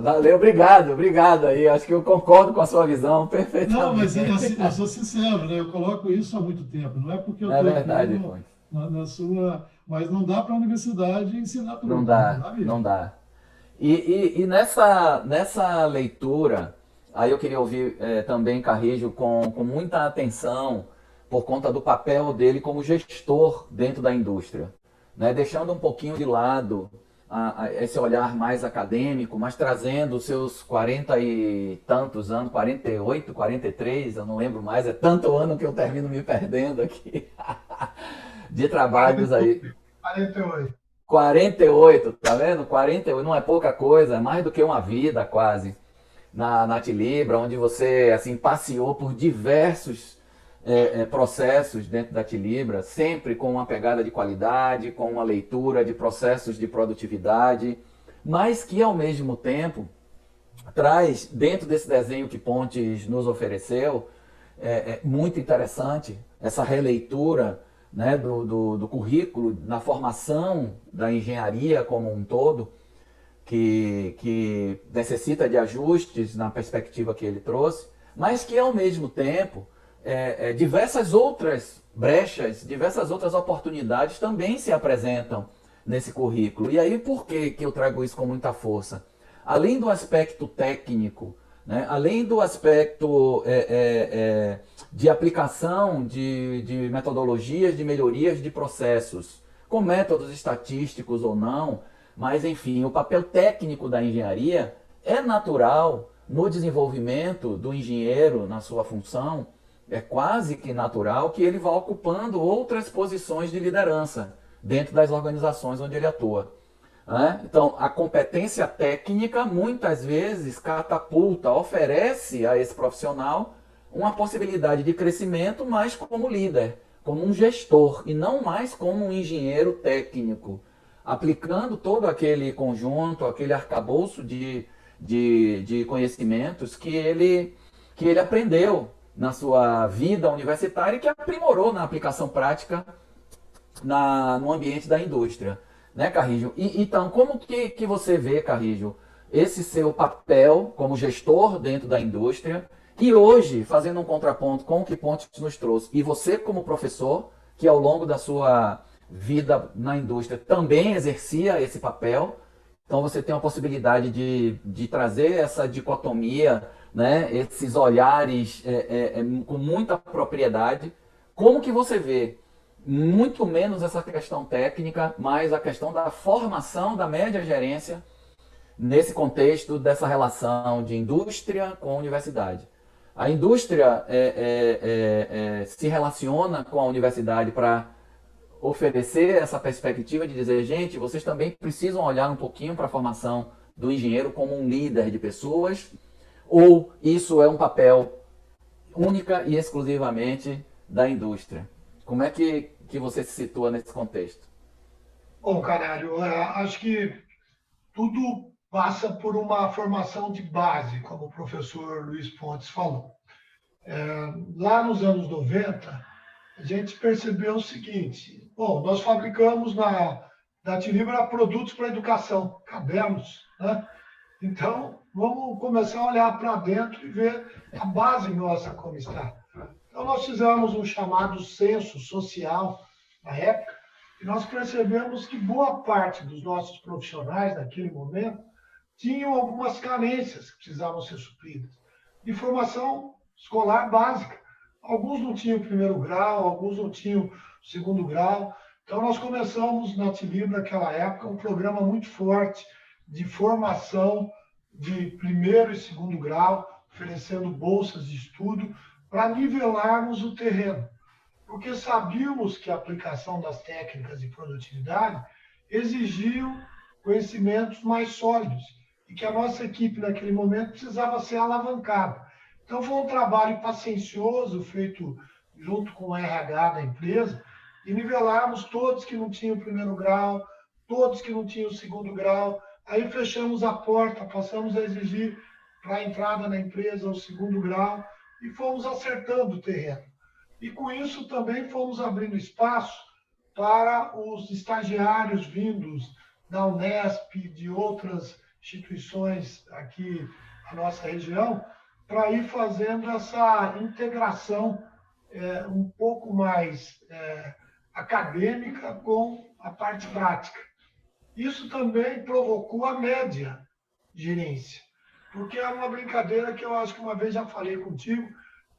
Valeu, obrigado aí. Acho que eu concordo com a sua visão perfeitamente. Não, mas eu sou sincero, né? Eu coloco isso há muito tempo. Não é porque eu estou aqui na sua... Mas não dá para a universidade ensinar tudo. Não dá, não dá. E nessa leitura, aí eu queria ouvir também Carrijo com muita atenção por conta do papel dele como gestor dentro da indústria, né? Deixando um pouquinho de lado esse olhar mais acadêmico, mas trazendo os seus 40 e tantos anos, 48, 43, eu não lembro mais, é tanto ano que eu termino me perdendo aqui, de trabalhos aí. 48. 48, tá vendo? 48 não é pouca coisa, é mais do que uma vida quase, na Tilibra, onde você assim passeou por diversos processos dentro da Tilibra, sempre com uma pegada de qualidade, com uma leitura de processos de produtividade, mas que ao mesmo tempo traz, dentro desse desenho que Pontes nos ofereceu, muito interessante, essa releitura, né, do currículo, na formação da engenharia como um todo, que necessita de ajustes na perspectiva que ele trouxe, mas que ao mesmo tempo diversas outras brechas, diversas outras oportunidades também se apresentam nesse currículo. E aí por que eu trago isso com muita força? Além do aspecto técnico, né, além do aspecto de aplicação de metodologias, de melhorias de processos, com métodos estatísticos ou não, mas enfim, o papel técnico da engenharia é natural no desenvolvimento do engenheiro na sua função, é quase que natural que ele vá ocupando outras posições de liderança dentro das organizações onde ele atua. Né? Então, a competência técnica muitas vezes catapulta, oferece a esse profissional uma possibilidade de crescimento, mas como líder, como um gestor, e não mais como um engenheiro técnico, aplicando todo aquele conjunto, aquele arcabouço de conhecimentos que ele aprendeu na sua vida universitária e que aprimorou na aplicação prática no ambiente da indústria. Né, Carrijo? Então, como que você vê, Carrijo, esse seu papel como gestor dentro da indústria e hoje, fazendo um contraponto com o que Pontes nos trouxe, e você como professor, que ao longo da sua vida na indústria também exercia esse papel, então você tem a possibilidade de trazer essa dicotomia, né, esses olhares com muita propriedade. Como que você vê muito menos essa questão técnica, mas a questão da formação da média gerência nesse contexto dessa relação de indústria com universidade? A indústria se relaciona com a universidade para oferecer essa perspectiva de dizer, gente, vocês também precisam olhar um pouquinho para a formação do engenheiro como um líder de pessoas, ou isso é um papel única e exclusivamente da indústria? Como é que você se situa nesse contexto? Bom, Canário, acho que tudo passa por uma formação de base, como o professor Luiz Pontes falou. Lá nos anos 90, a gente percebeu o seguinte: bom, nós fabricamos na Tilibra produtos para educação, cadernos, né? Então, vamos começar a olhar para dentro e ver a base nossa como está. Então, nós fizemos um chamado censo social na época e nós percebemos que boa parte dos nossos profissionais, naquele momento, tinham algumas carências que precisavam ser supridas, de formação escolar básica. Alguns não tinham primeiro grau, alguns não tinham segundo grau. Então, nós começamos na Tilibra, naquela época, um programa muito forte de formação de primeiro e segundo grau, oferecendo bolsas de estudo para nivelarmos o terreno. porque sabíamos que a aplicação das técnicas de produtividade exigiam conhecimentos mais sólidos e que a nossa equipe, naquele momento, precisava ser alavancada. Então, foi um trabalho paciencioso, feito junto com o RH da empresa, e nivelarmos todos que não tinham o primeiro grau, todos que não tinham o segundo grau. Aí fechamos a porta, passamos a exigir para a entrada na empresa o segundo grau e fomos acertando o terreno. E com isso também fomos abrindo espaço para os estagiários vindos da Unesp, de outras instituições aqui na nossa região, para ir fazendo essa integração um pouco mais acadêmica com a parte prática. Isso também provocou a média gerência, porque é uma brincadeira que eu acho que uma vez já falei contigo,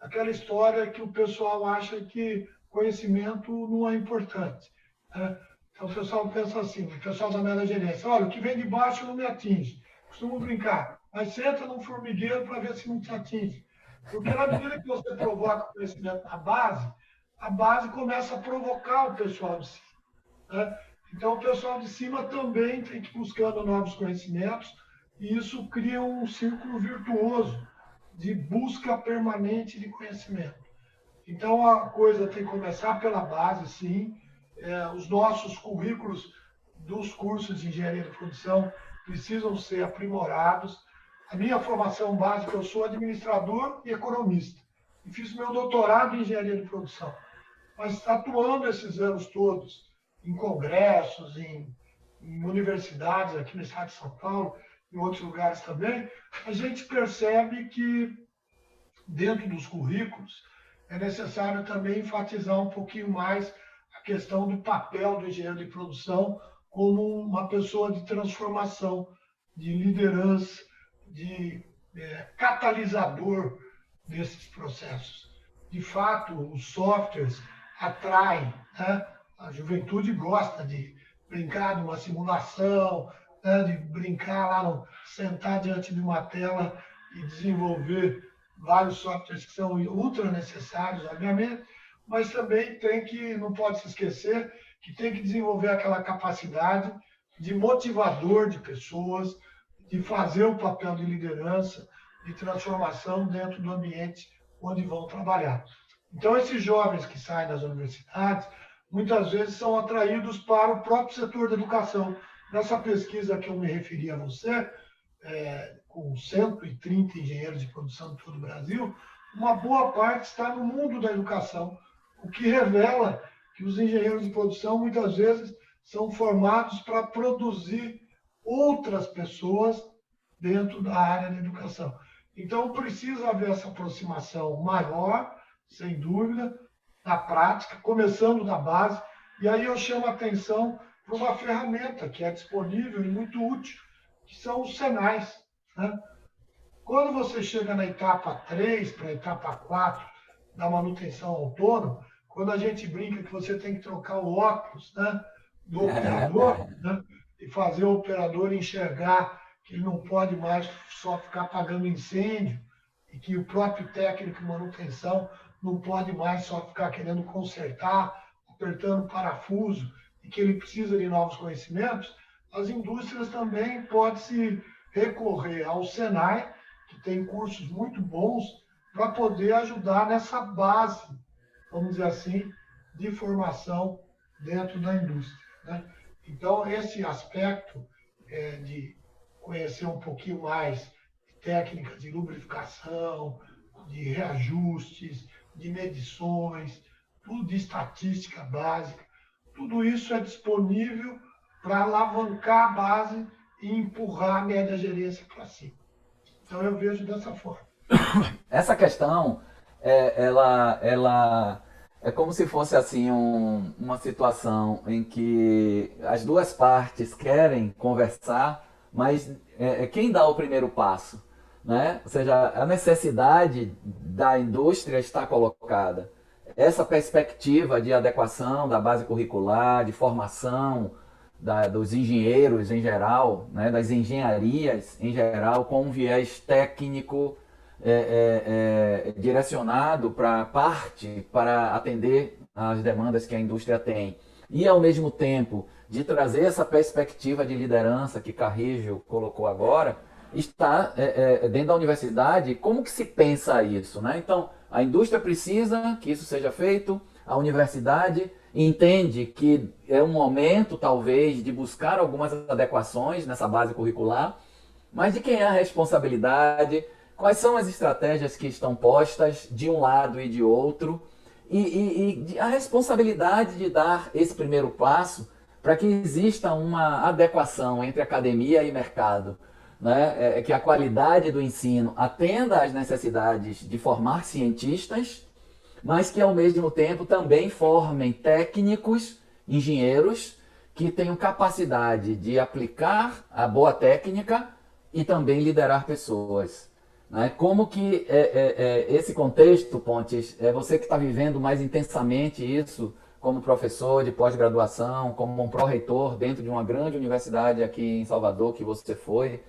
aquela história que o pessoal acha que conhecimento não é importante, né? Então o pessoal pensa assim, o pessoal da média gerência, olha, o que vem de baixo não me atinge. Costumo brincar, mas senta num formigueiro para ver se não te atinge. Porque na medida que você provoca o conhecimento na base, a base começa a provocar o pessoal de cima, né? Então, o pessoal de cima também tem que ir buscando novos conhecimentos e isso cria um círculo virtuoso de busca permanente de conhecimento. Então, a coisa tem que começar pela base, sim. Os nossos currículos dos cursos de engenharia de produção precisam ser aprimorados. A minha formação básica, eu sou administrador e economista. E fiz meu doutorado em engenharia de produção. Mas atuando esses anos todos em congressos, em universidades aqui no estado de São Paulo, em outros lugares também, a gente percebe que dentro dos currículos é necessário também enfatizar um pouquinho mais a questão do papel do engenheiro de produção como uma pessoa de transformação, de liderança, de catalisador desses processos. De fato, os softwares atraem, né? A juventude gosta de brincar numa simulação, né? De brincar lá, sentar diante de uma tela e desenvolver vários softwares que são ultra necessários, obviamente, mas também não pode se esquecer que tem que desenvolver aquela capacidade de motivador de pessoas, de fazer o papel de liderança, de transformação dentro do ambiente onde vão trabalhar. Então, esses jovens que saem das universidades, muitas vezes são atraídos para o próprio setor da educação. Nessa pesquisa que eu me referi a você, com 130 engenheiros de produção de todo o Brasil, uma boa parte está no mundo da educação, o que revela que os engenheiros de produção muitas vezes são formados para produzir outras pessoas dentro da área da educação. Então, precisa haver essa aproximação maior, sem dúvida, na prática, começando da base. E aí eu chamo a atenção para uma ferramenta que é disponível e muito útil, que são os Senais, né? Quando você chega na etapa 3 para a etapa 4 da manutenção autônoma, quando a gente brinca que você tem que trocar o óculos, né, do operador, né, e fazer o operador enxergar que ele não pode mais só ficar apagando incêndio e que o próprio técnico de manutenção não pode mais só ficar querendo consertar, apertando parafuso, e que ele precisa de novos conhecimentos, as indústrias também podem se recorrer ao Senai, que tem cursos muito bons, para poder ajudar nessa base, vamos dizer assim, de formação dentro da indústria, né? Então, esse aspecto de conhecer um pouquinho mais de técnicas de lubrificação, de reajustes, de medições, tudo de estatística básica, tudo isso é disponível para alavancar a base e empurrar a média gerência para cima. Então, eu vejo dessa forma. Essa questão, ela é como se fosse assim uma situação em que as duas partes querem conversar, mas quem dá o primeiro passo, né? Ou seja, a necessidade da indústria está colocada. Essa perspectiva de adequação da base curricular, de formação dos engenheiros em geral, né, das engenharias em geral, com um viés técnico direcionado para atender às demandas que a indústria tem, e ao mesmo tempo de trazer essa perspectiva de liderança que Carrijo colocou agora, está dentro da universidade, como que se pensa isso, né? Então, a indústria precisa que isso seja feito, a universidade entende que é um momento, talvez, de buscar algumas adequações nessa base curricular, mas de quem é a responsabilidade, quais são as estratégias que estão postas de um lado e de outro, e a responsabilidade de dar esse primeiro passo para que exista uma adequação entre academia e mercado, né? Que a qualidade do ensino atenda às necessidades de formar cientistas, mas que ao mesmo tempo também formem técnicos, engenheiros, que tenham capacidade de aplicar a boa técnica e também liderar pessoas. Né? Como que esse contexto, Pontes, é você que está vivendo mais intensamente isso como professor de pós-graduação, como um pró-reitor dentro de uma grande universidade aqui em Salvador que você foi,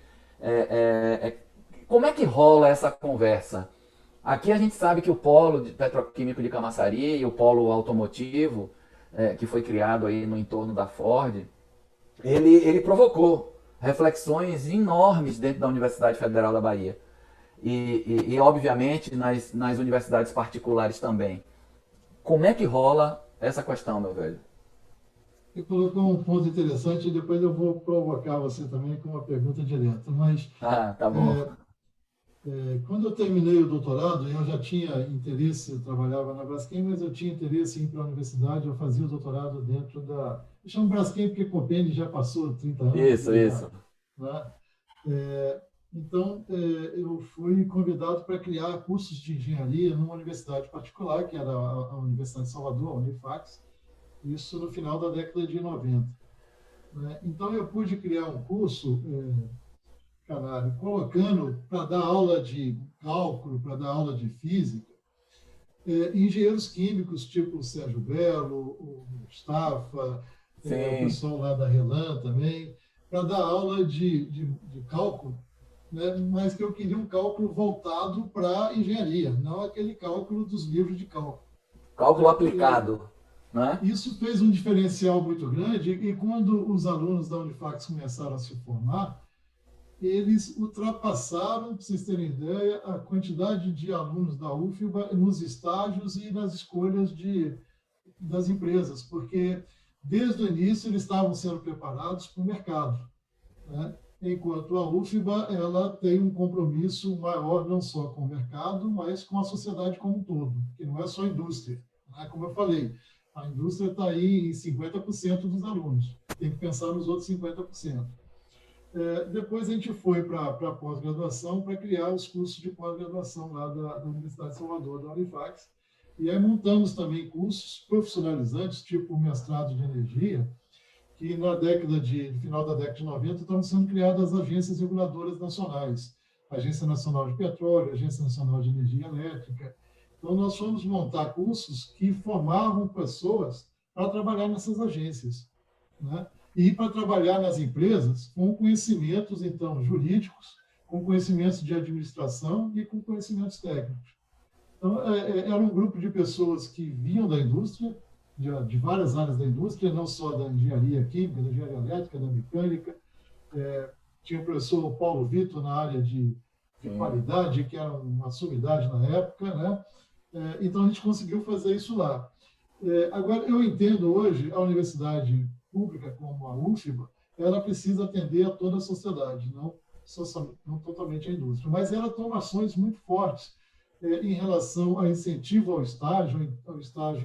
como é que rola essa conversa? Aqui a gente sabe que o polo petroquímico de Camaçari e o polo automotivo, que foi criado aí no entorno da Ford, ele provocou reflexões enormes dentro da Universidade Federal da Bahia. E obviamente, nas universidades particulares também. Como é que rola essa questão, meu velho? Você colocou um ponto interessante e depois eu vou provocar você também com uma pergunta direta. Mas Ah, tá bom. quando eu terminei o doutorado, eu já tinha interesse, eu trabalhava na Braskem, mas eu tinha interesse em ir para a universidade, eu fazia o doutorado dentro da... Eu chamo Braskem porque Copene já passou 30 anos. Isso. Né? Então, eu fui convidado para criar cursos de engenharia numa universidade particular, que era a Universidade de Salvador, a Unifax, isso no final da década de 90. Né? Então, eu pude criar um curso, Canário, colocando para dar aula de cálculo, para dar aula de física, engenheiros químicos, tipo o Sérgio Belo, o Mustafa, o pessoal lá da Relan também, para dar aula de cálculo, né? Mas que eu queria um cálculo voltado para a engenharia, não aquele cálculo dos livros de cálculo. Cálculo aplicado, né? Isso fez um diferencial muito grande e quando os alunos da Unifax começaram a se formar, eles ultrapassaram, para vocês terem ideia, a quantidade de alunos da UFBA nos estágios e nas escolhas das empresas, porque desde o início eles estavam sendo preparados para o mercado, né? Enquanto a UFBA ela tem um compromisso maior não só com o mercado, mas com a sociedade como um todo, que não é só a indústria. Né? Como eu falei, a indústria está aí em 50% dos alunos, tem que pensar nos outros 50%. Depois a gente foi para a pós-graduação para criar os cursos de pós-graduação lá da Universidade de Salvador, da Unifax. E aí montamos também cursos profissionalizantes, tipo o mestrado de energia, que na final da década de 90 estão sendo criadas as agências reguladoras nacionais, a Agência Nacional de Petróleo, a Agência Nacional de Energia Elétrica. Então nós fomos montar cursos que formavam pessoas para trabalhar nessas agências, né? E para trabalhar nas empresas com conhecimentos, então, jurídicos, com conhecimentos de administração e com conhecimentos técnicos. Então, era um grupo de pessoas que vinham da indústria, de várias áreas da indústria, não só da engenharia química, da engenharia elétrica, da mecânica. Tinha o professor Paulo Vitor na área de qualidade, que era uma sumidade na época, né? Então, a gente conseguiu fazer isso lá. Agora, eu entendo hoje a universidade pública como a UFBA, ela precisa atender a toda a sociedade, não totalmente a indústria. Mas ela toma ações muito fortes em relação a incentivo ao estágio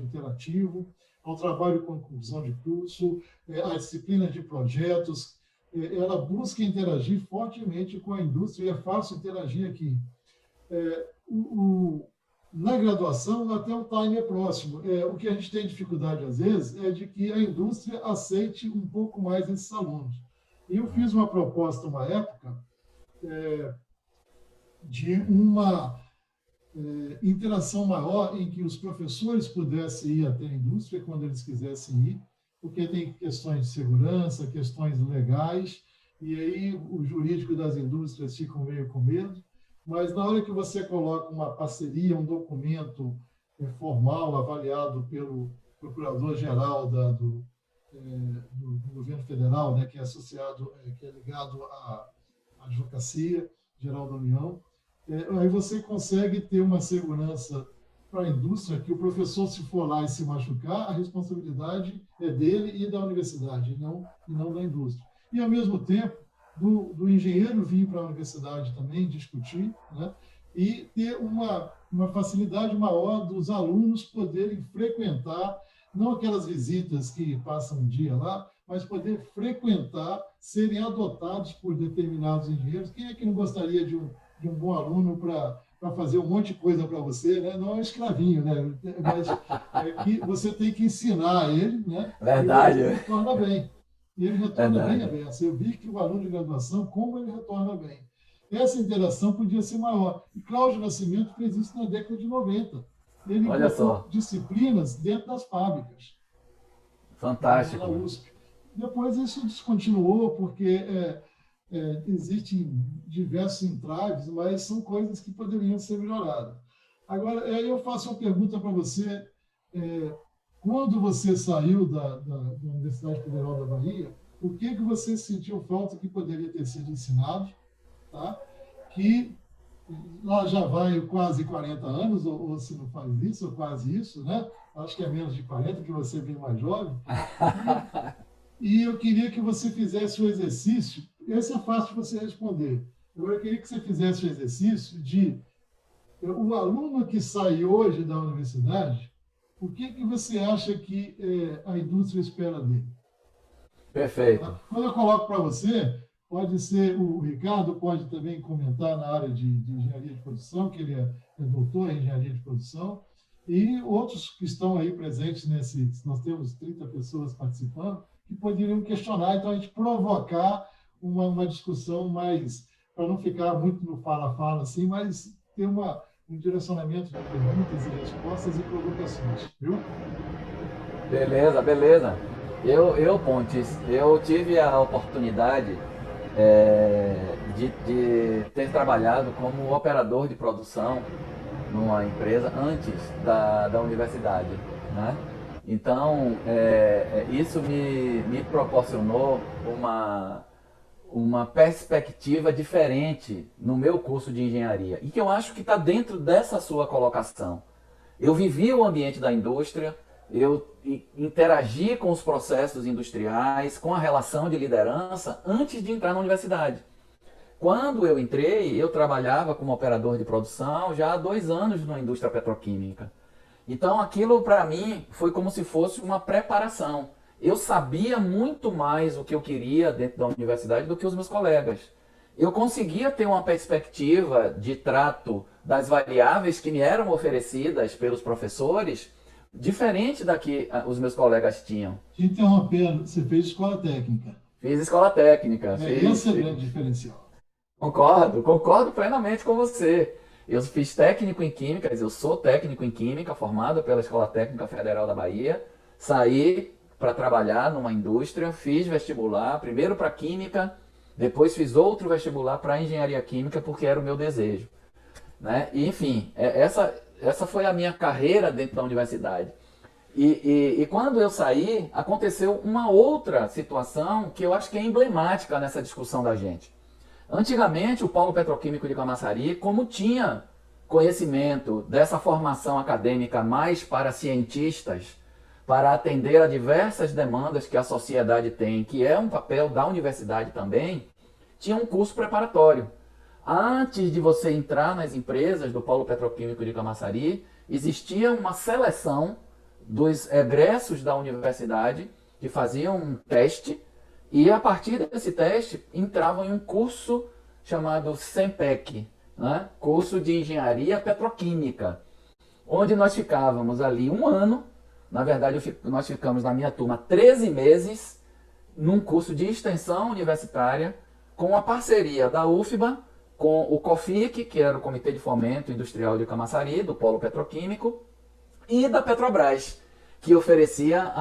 interativo, ao trabalho com conclusão de curso, à disciplina de projetos. Ela busca interagir fortemente com a indústria e é fácil interagir aqui. Na graduação, até o time é próximo. O que a gente tem dificuldade, às vezes, é de que a indústria aceite um pouco mais esses alunos. E eu fiz uma proposta, uma época, de uma interação maior em que os professores pudessem ir até a indústria quando eles quisessem ir, porque tem questões de segurança, questões legais, e aí o jurídico das indústrias ficam meio com medo. Mas na hora que você coloca uma parceria, um documento formal avaliado procurador-geral do governo federal, né, que é associado, que é ligado à Advocacia Geral da União. Aí você consegue ter uma segurança para a indústria, que o professor, se for lá e se machucar, a responsabilidade é dele e da universidade, e não da indústria. E, ao mesmo tempo, do engenheiro vir para a universidade também discutir, né, e ter uma facilidade maior dos alunos poderem frequentar, não aquelas visitas que passam um dia lá, mas poder frequentar, serem adotados por determinados engenheiros. Quem é que não gostaria de um bom aluno para fazer um monte de coisa para você, né? Não é um escravinho, né? Mas que você tem que ensinar ele, né? Verdade. E ele retorna bem. E ele retorna bem a beça. Eu vi que o aluno de graduação, como ele retorna bem. Essa interação podia ser maior. E Cláudio Nascimento fez isso na década de 90. Ele colocou disciplinas dentro das fábricas. Fantástico. Na USP. Depois isso descontinuou, porque existem diversos entraves, mas são coisas que poderiam ser melhoradas. Agora, eu faço uma pergunta para você. Quando você saiu da Universidade Federal da Bahia, o que você sentiu falta que poderia ter sido ensinado? Tá? Que lá já vai quase 40 anos, ou se não faz isso, ou quase isso, né? Acho que é menos de 40, que você é bem mais jovem. E eu queria que você fizesse o exercício, esse é fácil de você responder. Agora, eu queria que você fizesse o exercício de o aluno que sai hoje da universidade, o que você acha que a indústria espera dele? Perfeito. Quando eu coloco para você, pode ser o Ricardo, pode também comentar na área de engenharia de produção, que ele é doutor em engenharia de produção, e outros que estão aí presentes nós temos 30 pessoas participando, que poderiam questionar, então a gente provocar uma discussão mais, para não ficar muito no fala-fala, assim, mas ter um direcionamento de perguntas e respostas e provocações, viu? Beleza. Pontes, eu tive a oportunidade de ter trabalhado como operador de produção numa empresa antes da universidade, né? Então, isso me proporcionou uma perspectiva diferente no meu curso de engenharia, e que eu acho que está dentro dessa sua colocação. Eu vivi o ambiente da indústria, eu interagi com os processos industriais, com a relação de liderança antes de entrar na universidade. Quando eu entrei, eu trabalhava como operador de produção já há 2 anos na indústria petroquímica. Então aquilo para mim foi como se fosse uma preparação. Eu sabia muito mais o que eu queria dentro da universidade do que os meus colegas. Eu conseguia ter uma perspectiva de trato das variáveis que me eram oferecidas pelos professores, diferente da que os meus colegas tinham. Te interrompendo, você fez escola técnica. Fiz escola técnica. Esse é o grande diferencial. Concordo plenamente com você. Eu fiz técnico em química, eu sou técnico em química, formado pela Escola Técnica Federal da Bahia. Saí para trabalhar numa indústria, fiz vestibular, primeiro para química, depois fiz outro vestibular para engenharia química, porque era o meu desejo, né? E, enfim, essa foi a minha carreira dentro da universidade. E quando eu saí, aconteceu uma outra situação que eu acho que é emblemática nessa discussão da gente. Antigamente, o Polo Petroquímico de Camaçari, como tinha conhecimento dessa formação acadêmica mais para cientistas, para atender a diversas demandas que a sociedade tem, que é um papel da universidade também, tinha um curso preparatório. Antes de você entrar nas empresas do Polo Petroquímico de Camaçari, existia uma seleção dos egressos da universidade que faziam um teste, e a partir desse teste entravam em um curso chamado SEMPEC, né? Curso de Engenharia Petroquímica, onde nós ficávamos ali 1 ano. Na verdade, nós ficamos na minha turma 13 meses num curso de extensão universitária com a parceria da UFBA, com o COFIC, que era o Comitê de Fomento Industrial de Camaçari, do Polo Petroquímico, e da Petrobras, que oferecia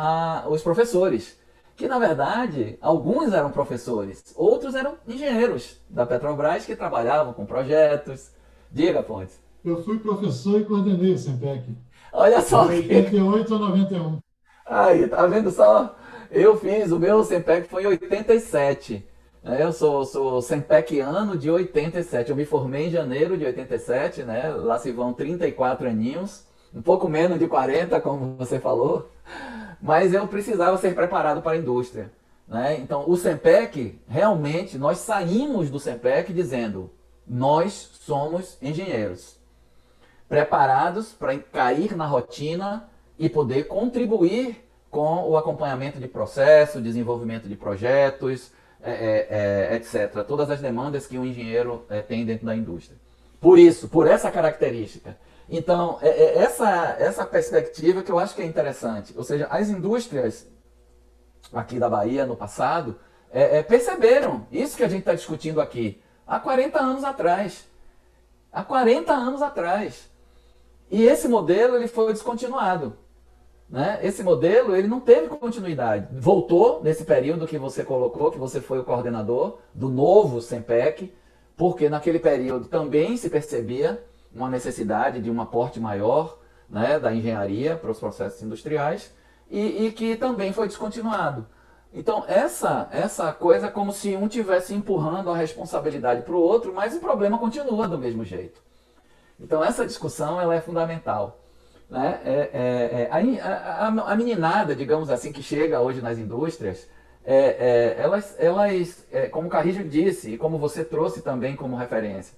os professores, que na verdade alguns eram professores, outros eram engenheiros da Petrobras que trabalhavam com projetos. Diga, Pontes. Eu fui professor e coordenei o SEMPEC. Olha só. De 88 a 91. Aí, tá vendo só? Eu fiz, o meu Sempec foi em 87. Né? Eu sou Sempequiano de 87. Eu me formei em janeiro de 87, né? Lá se vão 34 aninhos, um pouco menos de 40, como você falou. Mas eu precisava ser preparado para a indústria. Né? Então, o Sempec, realmente, nós saímos do Sempec dizendo: nós somos engenheiros, preparados para cair na rotina e poder contribuir com o acompanhamento de processo, desenvolvimento de projetos, etc. Todas as demandas que um engenheiro tem dentro da indústria. Por isso, por essa característica. Então, essa perspectiva que eu acho que é interessante. Ou seja, as indústrias aqui da Bahia, no passado, perceberam isso que a gente está discutindo aqui há 40 anos atrás. Há 40 anos atrás. E esse modelo ele foi descontinuado. Né? Esse modelo ele não teve continuidade. Voltou nesse período que você colocou, que você foi o coordenador do novo Sempec, porque naquele período também se percebia uma necessidade de um aporte maior, né, da engenharia para os processos industriais e que também foi descontinuado. Então essa coisa é como se um tivesse empurrando a responsabilidade para o outro, mas o problema continua do mesmo jeito. Então essa discussão ela é fundamental. Né? A meninada, digamos assim, que chega hoje nas indústrias, elas como o Carrijo disse, e como você trouxe também como referência,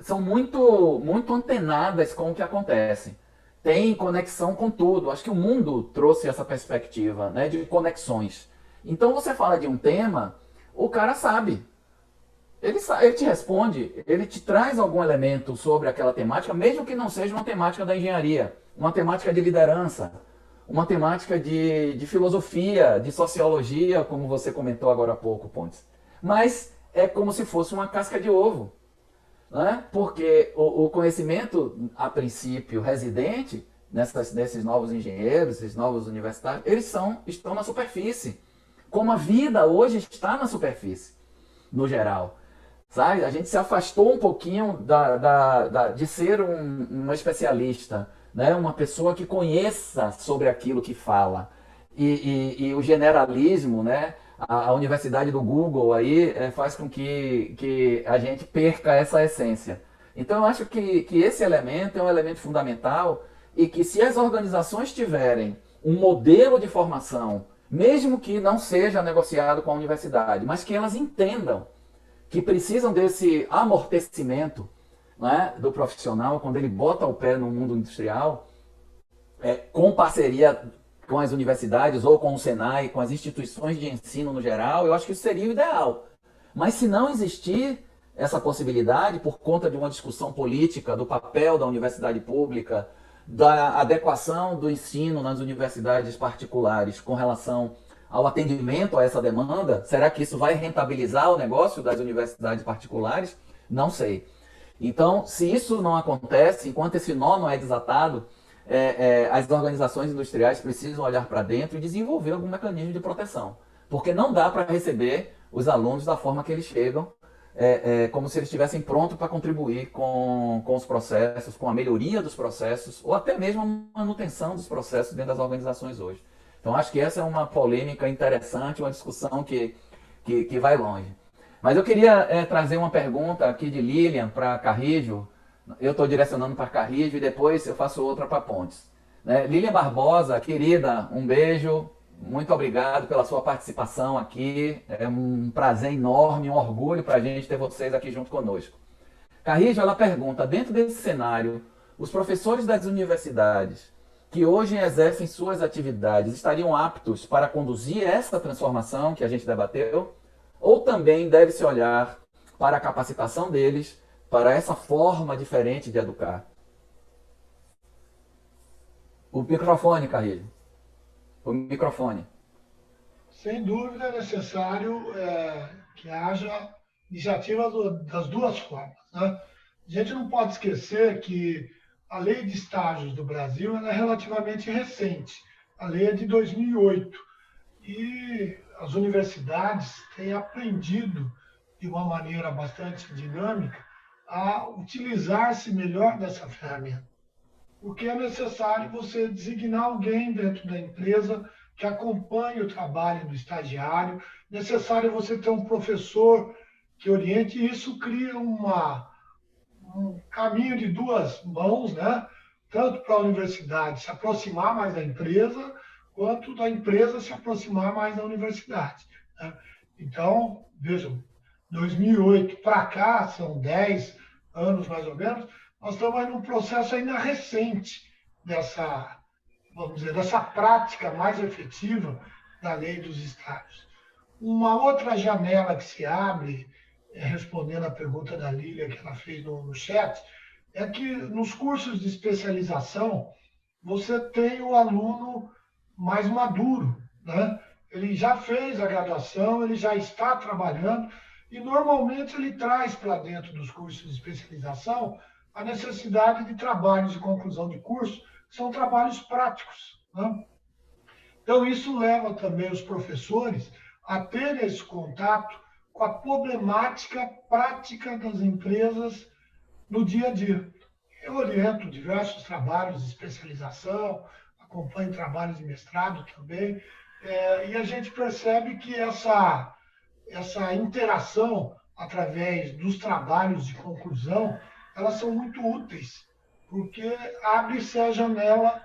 são muito antenadas com o que acontece. Tem conexão com tudo. Acho que o mundo trouxe essa perspectiva, né, de conexões. Então você fala de um tema, o cara sabe. Ele te responde, ele te traz algum elemento sobre aquela temática, mesmo que não seja uma temática da engenharia, uma temática de liderança, uma temática de filosofia, de sociologia, como você comentou agora há pouco, Pontes. Mas é como se fosse uma casca de ovo. Né? Porque o conhecimento, a princípio, residente nesses novos engenheiros, esses novos universitários, eles estão na superfície. Como a vida hoje está na superfície, no geral. Sabe? A gente se afastou um pouquinho de ser um especialista, né? Uma pessoa que conheça sobre aquilo que fala. E o generalismo, né? A universidade do Google aí faz com que a gente perca essa essência. Então eu acho que esse elemento é um elemento fundamental e que se as organizações tiverem um modelo de formação, mesmo que não seja negociado com a universidade, mas que elas entendam que precisam desse amortecimento, né, do profissional quando ele bota o pé no mundo industrial, com parceria com as universidades ou com o Senai, com as instituições de ensino no geral, eu acho que isso seria o ideal. Mas se não existir essa possibilidade, por conta de uma discussão política do papel da universidade pública, da adequação do ensino nas universidades particulares com relação ao atendimento a essa demanda, será que isso vai rentabilizar o negócio das universidades particulares? Não sei. Então, se isso não acontece, enquanto esse nó não é desatado, as organizações industriais precisam olhar para dentro e desenvolver algum mecanismo de proteção. Porque não dá para receber os alunos da forma que eles chegam, como se eles estivessem prontos para contribuir com os processos, com a melhoria dos processos, ou até mesmo a manutenção dos processos dentro das organizações hoje. Então, acho que essa é uma polêmica interessante, uma discussão que vai longe. Mas eu queria trazer uma pergunta aqui de Lilian para Carrijo. Eu estou direcionando para Carrijo e depois eu faço outra para Pontes. Né? Lilian Barbosa, querida, um beijo. Muito obrigado pela sua participação aqui. É um prazer enorme, um orgulho para a gente ter vocês aqui junto conosco. Carrijo, ela pergunta, dentro desse cenário, os professores das universidades que hoje exercem suas atividades estariam aptos para conduzir essa transformação que a gente debateu? Ou também deve-se olhar para a capacitação deles, para essa forma diferente de educar? O microfone, Carrilho. O microfone. Sem dúvida é necessário que haja iniciativa das duas formas. Né? A gente não pode esquecer que a lei de estágios do Brasil é relativamente recente. A lei é de 2008. E as universidades têm aprendido, de uma maneira bastante dinâmica, a utilizar-se melhor dessa ferramenta. porque é necessário você designar alguém dentro da empresa que acompanhe o trabalho do estagiário, necessário você ter um professor que oriente, e isso cria um caminho de duas mãos, né? Tanto para a universidade se aproximar mais da empresa, quanto da empresa se aproximar mais da universidade, né? Então, vejam, 2008 para cá, são 10 anos mais ou menos, nós estamos aí num processo ainda recente dessa, vamos dizer, dessa prática mais efetiva da lei dos estágios. Uma outra janela que se abre, respondendo à pergunta da Lília que ela fez no chat, é que nos cursos de especialização você tem o aluno mais maduro, né? Ele já fez a graduação, ele já está trabalhando e normalmente ele traz para dentro dos cursos de especialização a necessidade de trabalhos de conclusão de curso, que são trabalhos práticos, né? Então isso leva também os professores a ter esse contato com a problemática prática das empresas no dia a dia. Eu oriento diversos trabalhos de especialização, acompanho trabalhos de mestrado também, e a gente percebe que essa interação através dos trabalhos de conclusão, elas são muito úteis, porque abre-se a janela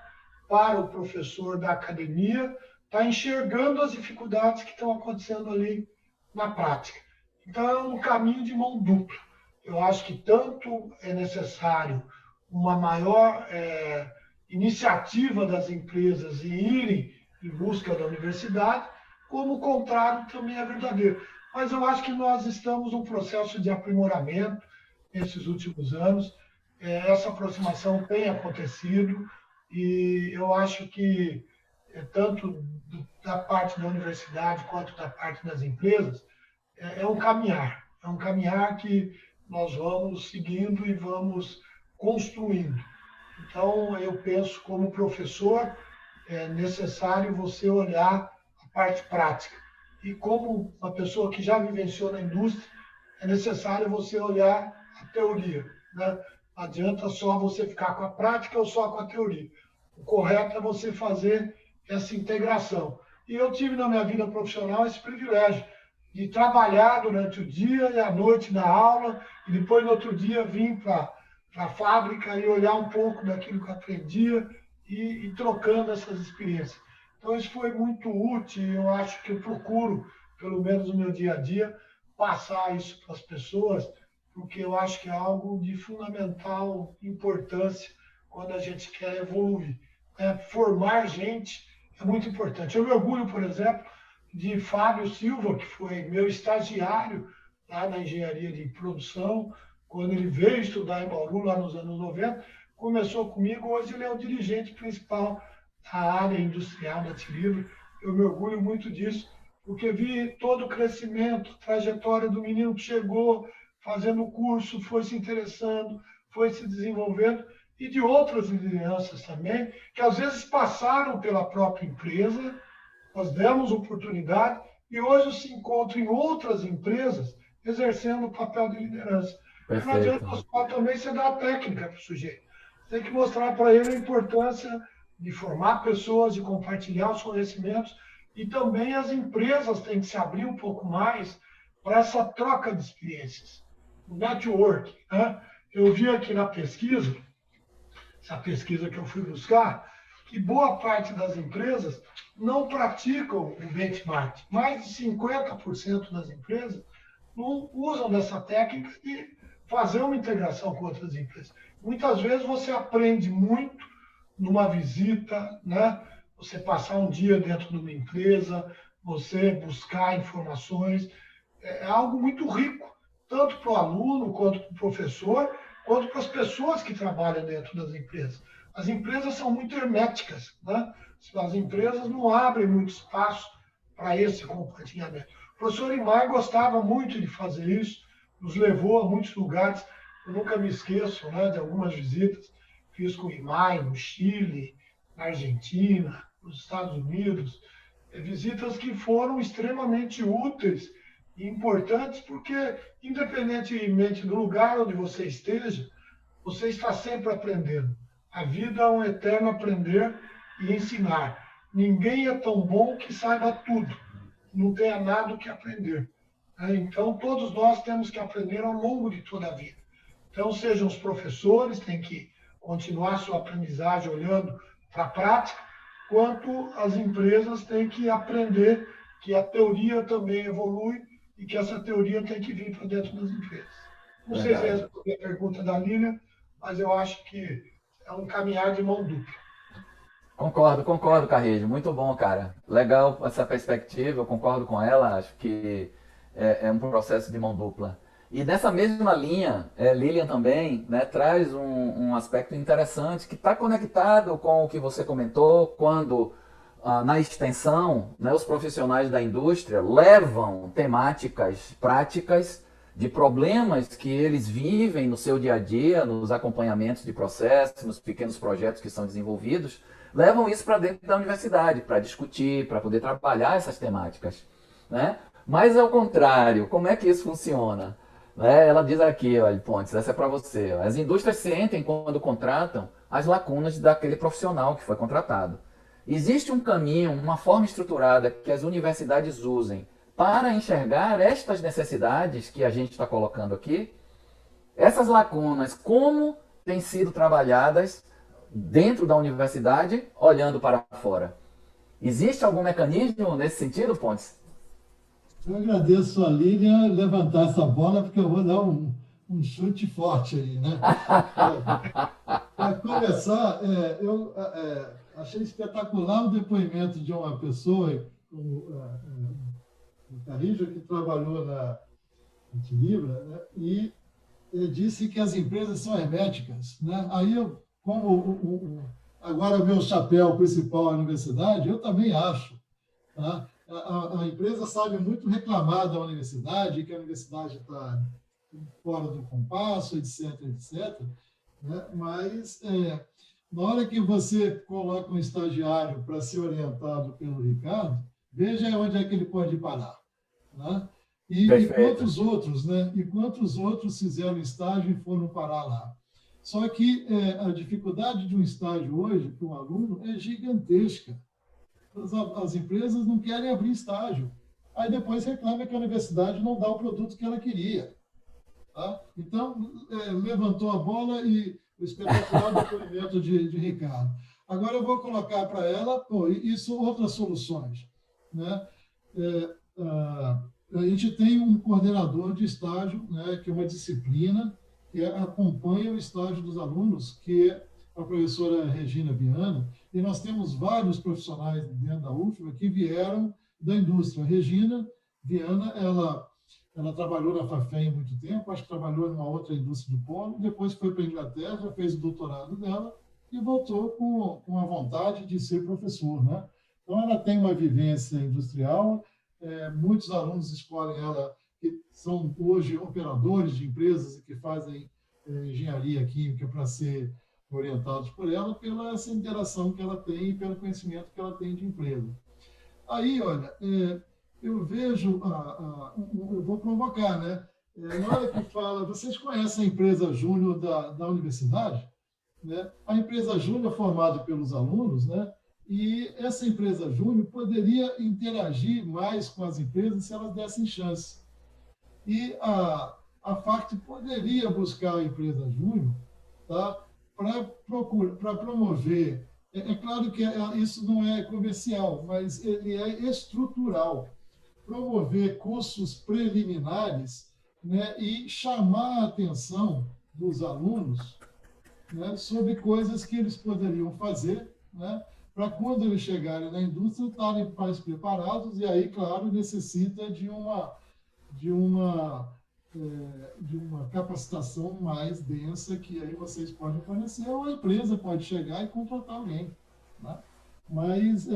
para o professor da academia estar enxergando as dificuldades que estão acontecendo ali na prática. Então, é um caminho de mão dupla. Eu acho que tanto é necessário uma maior iniciativa das empresas em irem em busca da universidade, como o contrário também é verdadeiro. Mas eu acho que nós estamos num processo de aprimoramento nesses últimos anos. Essa aproximação tem acontecido e eu acho que tanto da parte da universidade quanto da parte das empresas é um caminhar que nós vamos seguindo e vamos construindo. Então, eu penso, como professor, é necessário você olhar a parte prática. E como uma pessoa que já vivenciou na indústria, é necessário você olhar a teoria, né? Não adianta só você ficar com a prática ou só com a teoria. O correto é você fazer essa integração. E eu tive na minha vida profissional esse privilégio de trabalhar durante o dia e à noite na aula, e depois no outro dia vir para a fábrica e olhar um pouco daquilo que eu aprendia e trocando essas experiências. Então, isso foi muito útil e eu acho que eu procuro, pelo menos no meu dia a dia, passar isso para as pessoas, porque eu acho que é algo de fundamental importância quando a gente quer evoluir. Formar gente é muito importante. Eu me orgulho, por exemplo, de Fábio Silva, que foi meu estagiário lá na engenharia de produção, quando ele veio estudar em Bauru, lá nos anos 90, começou comigo, hoje ele é o dirigente principal da área industrial da Tirilo. Eu me orgulho muito disso, porque vi todo o crescimento, trajetória do menino que chegou, fazendo o curso, foi se interessando, foi se desenvolvendo, e de outras lideranças também, que às vezes passaram pela própria empresa, nós demos oportunidade, e hoje se encontram em outras empresas exercendo o papel de liderança. Perfeito. Não adianta só também você dar a técnica para o sujeito. Você tem que mostrar para ele a importância de formar pessoas, de compartilhar os conhecimentos, e também as empresas têm que se abrir um pouco mais para essa troca de experiências, o network, né? Eu vi aqui na pesquisa, essa pesquisa que eu fui buscar, que boa parte das empresas não praticam o benchmark. Mais de 50% das empresas não usam dessa técnica de fazer uma integração com outras empresas. Muitas vezes você aprende muito numa visita, né? Você passar um dia dentro de uma empresa, você buscar informações, é algo muito rico, tanto para o aluno, quanto para o professor, quanto para as pessoas que trabalham dentro das empresas. As empresas são muito herméticas, né? As empresas não abrem muito espaço para esse compartilhamento. O professor Imar gostava muito de fazer isso, nos levou a muitos lugares. Eu nunca me esqueço, né, de algumas visitas que fiz com o Imar no Chile, na Argentina, nos Estados Unidos, visitas que foram extremamente úteis e importantes, porque, independentemente do lugar onde você esteja, você está sempre aprendendo. A vida é um eterno aprender e ensinar. Ninguém é tão bom que saiba tudo. Não tenha nada o que aprender. Então, todos nós temos que aprender ao longo de toda a vida. Então, sejam os professores, têm que continuar sua aprendizagem olhando para a prática, quanto as empresas têm que aprender que a teoria também evolui e que essa teoria tem que vir para dentro das empresas. Não sei se respondi a pergunta da Lilian, mas eu acho que é um caminhar de mão dupla. Concordo, Carrejo. Muito bom, cara. Legal essa perspectiva, eu concordo com ela. Acho que é um processo de mão dupla. E nessa mesma linha, Lilian também, né, traz um aspecto interessante que está conectado com o que você comentou, quando na extensão, né, os profissionais da indústria levam temáticas práticas de problemas que eles vivem no seu dia a dia, nos acompanhamentos de processos, nos pequenos projetos que são desenvolvidos, levam isso para dentro da universidade, para discutir, para poder trabalhar essas temáticas, né? Mas ao contrário, como é que isso funciona? Né? Ela diz aqui, olha, Pontes, essa é para você. As indústrias sentem quando contratam as lacunas daquele profissional que foi contratado. Existe um caminho, uma forma estruturada que as universidades usem para enxergar estas necessidades que a gente está colocando aqui, essas lacunas, como têm sido trabalhadas dentro da universidade, olhando para fora. Existe algum mecanismo nesse sentido, Pontes? Eu agradeço a Lilian levantar essa bola, porque eu vou dar um chute forte aí, né? Para começar, eu achei espetacular o depoimento de uma pessoa, o Carrijo, que trabalhou na Antilibra, né? E ele disse que as empresas são herméticas, né? Aí, agora o meu chapéu principal à universidade, eu também acho, tá? A empresa sabe muito reclamar da universidade, que a universidade está fora do compasso, etc., etc., né? Mas, na hora que você coloca um estagiário para ser orientado pelo Ricardo, veja onde é que ele pode parar, né? E quantos outros, né? E quantos outros fizeram estágio e foram parar lá. Só que a dificuldade de um estágio hoje para um aluno é gigantesca. As empresas não querem abrir estágio. Aí depois reclama que a universidade não dá o produto que ela queria. Tá? Então, levantou a bola e o espetacular depoimento de Ricardo. Agora eu vou colocar para ela, outras soluções, né? A gente tem um coordenador de estágio, né, que é uma disciplina que acompanha o estágio dos alunos, que é a professora Regina Viana, e nós temos vários profissionais dentro da UFBA que vieram da indústria. A Regina Viana, ela trabalhou na Fafem há muito tempo, acho que trabalhou em uma outra indústria de polo, depois foi para a Inglaterra, fez o doutorado dela e voltou com a vontade de ser professor, né? Então, ela tem uma vivência industrial, muitos alunos escolhem ela, que são hoje operadores de empresas e que fazem engenharia química para ser orientados por ela, pela essa interação que ela tem e pelo conhecimento que ela tem de empresa. Aí, olha, eu vejo, eu vou provocar, né? Na hora que fala, vocês conhecem a empresa júnior da universidade? Né? A empresa júnior é formada pelos alunos, né? E essa empresa júnior poderia interagir mais com as empresas se elas dessem chance. E a FACT poderia buscar a empresa júnior, tá? Para promover. É claro que isso não é comercial, mas ele é estrutural. Promover cursos preliminares, né, e chamar a atenção dos alunos, né, sobre coisas que eles poderiam fazer, né, para quando eles chegarem na indústria estarem mais preparados, e aí, claro, necessita de uma capacitação mais densa que aí vocês podem fornecer, ou a empresa pode chegar e contratar alguém, né? Mas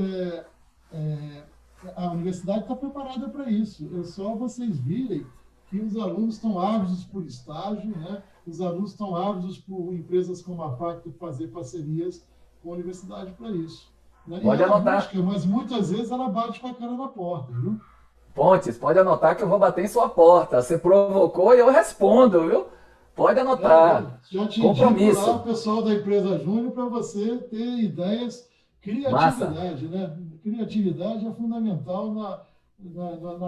a universidade está preparada para isso. É só vocês virem que os alunos estão ávidos por estágio, né? Os alunos estão ávidos por empresas como a FACT fazer parcerias com a universidade para isso. Né? Pode anotar. Busca, mas muitas vezes ela bate com a cara na porta, viu? Pontes, pode anotar que eu vou bater em sua porta. Você provocou e eu respondo, viu? Pode anotar. Já te indico lá Compromisso. o pessoal da empresa Júnior para você ter ideias, Massa. criatividade, né? Criatividade é fundamental na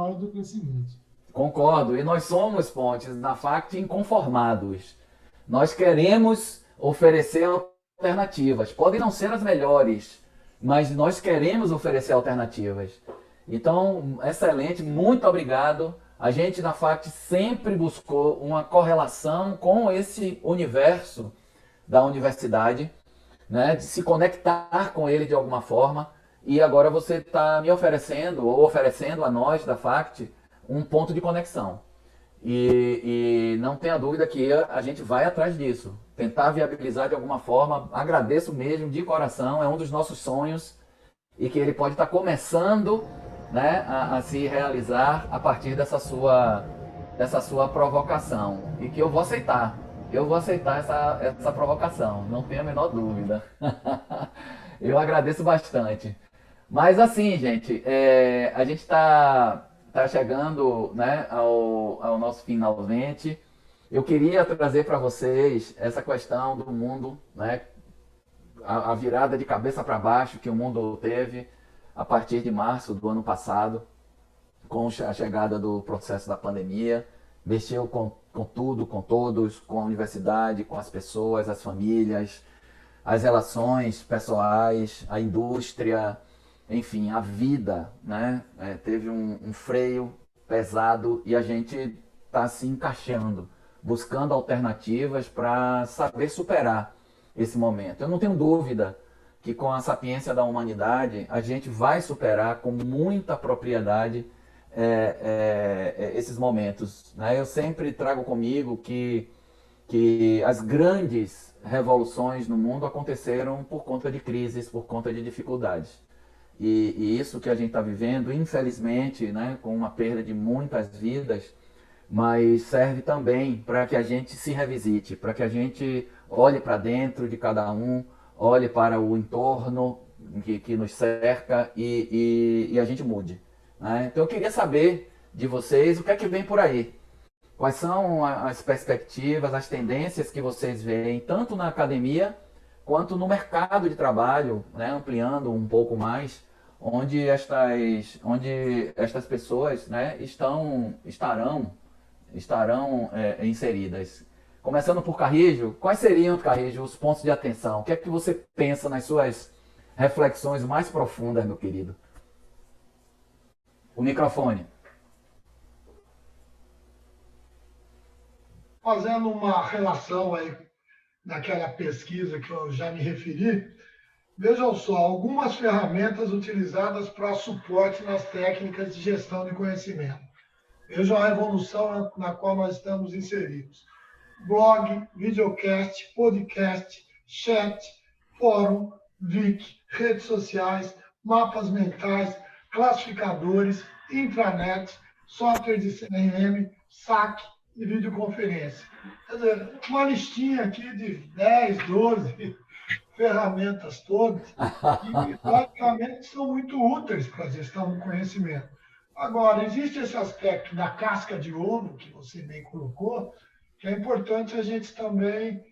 hora do crescimento. Concordo. E nós somos, Pontes, na FACT inconformados. Nós queremos oferecer alternativas. Podem não ser as melhores, mas nós queremos oferecer alternativas. Então, excelente, muito obrigado. A gente na FACT sempre buscou uma correlação com esse universo da universidade, né, de se conectar com ele de alguma forma. E agora você está me oferecendo, ou oferecendo a nós da FACT, um ponto de conexão. E não tenha dúvida que a gente vai atrás disso, tentar viabilizar de alguma forma. Agradeço mesmo de coração, é um dos nossos sonhos e que ele pode estar começando, né, a se realizar a partir dessa sua provocação. E que eu vou aceitar. Eu vou aceitar essa provocação, não tenha a menor dúvida. Eu agradeço bastante. Mas assim, gente, a gente tá chegando, né, ao nosso finalmente. Eu queria trazer para vocês essa questão do mundo, né, a virada de cabeça para baixo que o mundo teve a partir de março do ano passado, com a chegada do processo da pandemia. Mexeu com tudo, com todos, com a universidade, com as pessoas, as famílias, as relações pessoais, a indústria, enfim, a vida, né? Teve um freio pesado e a gente está se encaixando, buscando alternativas para saber superar esse momento. Eu não tenho dúvida que com a sapiência da humanidade a gente vai superar com muita propriedade esses momentos, né? Eu sempre trago comigo que as grandes revoluções no mundo aconteceram por conta de crises, por conta de dificuldades. E isso que a gente está vivendo, infelizmente, né, com uma perda de muitas vidas, mas serve também para que a gente se revisite, para que a gente olhe para dentro de cada um, olhe para o entorno que nos cerca e a gente mude, né? Então eu queria saber de vocês o que é que vem por aí. Quais são as perspectivas, as tendências que vocês veem, tanto na academia quanto no mercado de trabalho, né, ampliando um pouco mais, onde estas pessoas, né, estarão inseridas. Começando por Carrijo, quais seriam, Carrijo, os pontos de atenção? O que é que você pensa nas suas reflexões mais profundas, meu querido? O microfone. Fazendo uma relação aí daquela pesquisa que eu já me referi, vejam só, algumas ferramentas utilizadas para suporte nas técnicas de gestão de conhecimento. Vejam a evolução na qual nós estamos inseridos. Blog, videocast, podcast, chat, fórum, wiki, redes sociais, mapas mentais, classificadores, intranet, software de CRM, SAC e videoconferência. Quer dizer, uma listinha aqui de 10, 12 ferramentas todas que praticamente são muito úteis para a gestão do conhecimento. Agora, existe esse aspecto da casca de ouro, que você bem colocou, que é importante a gente também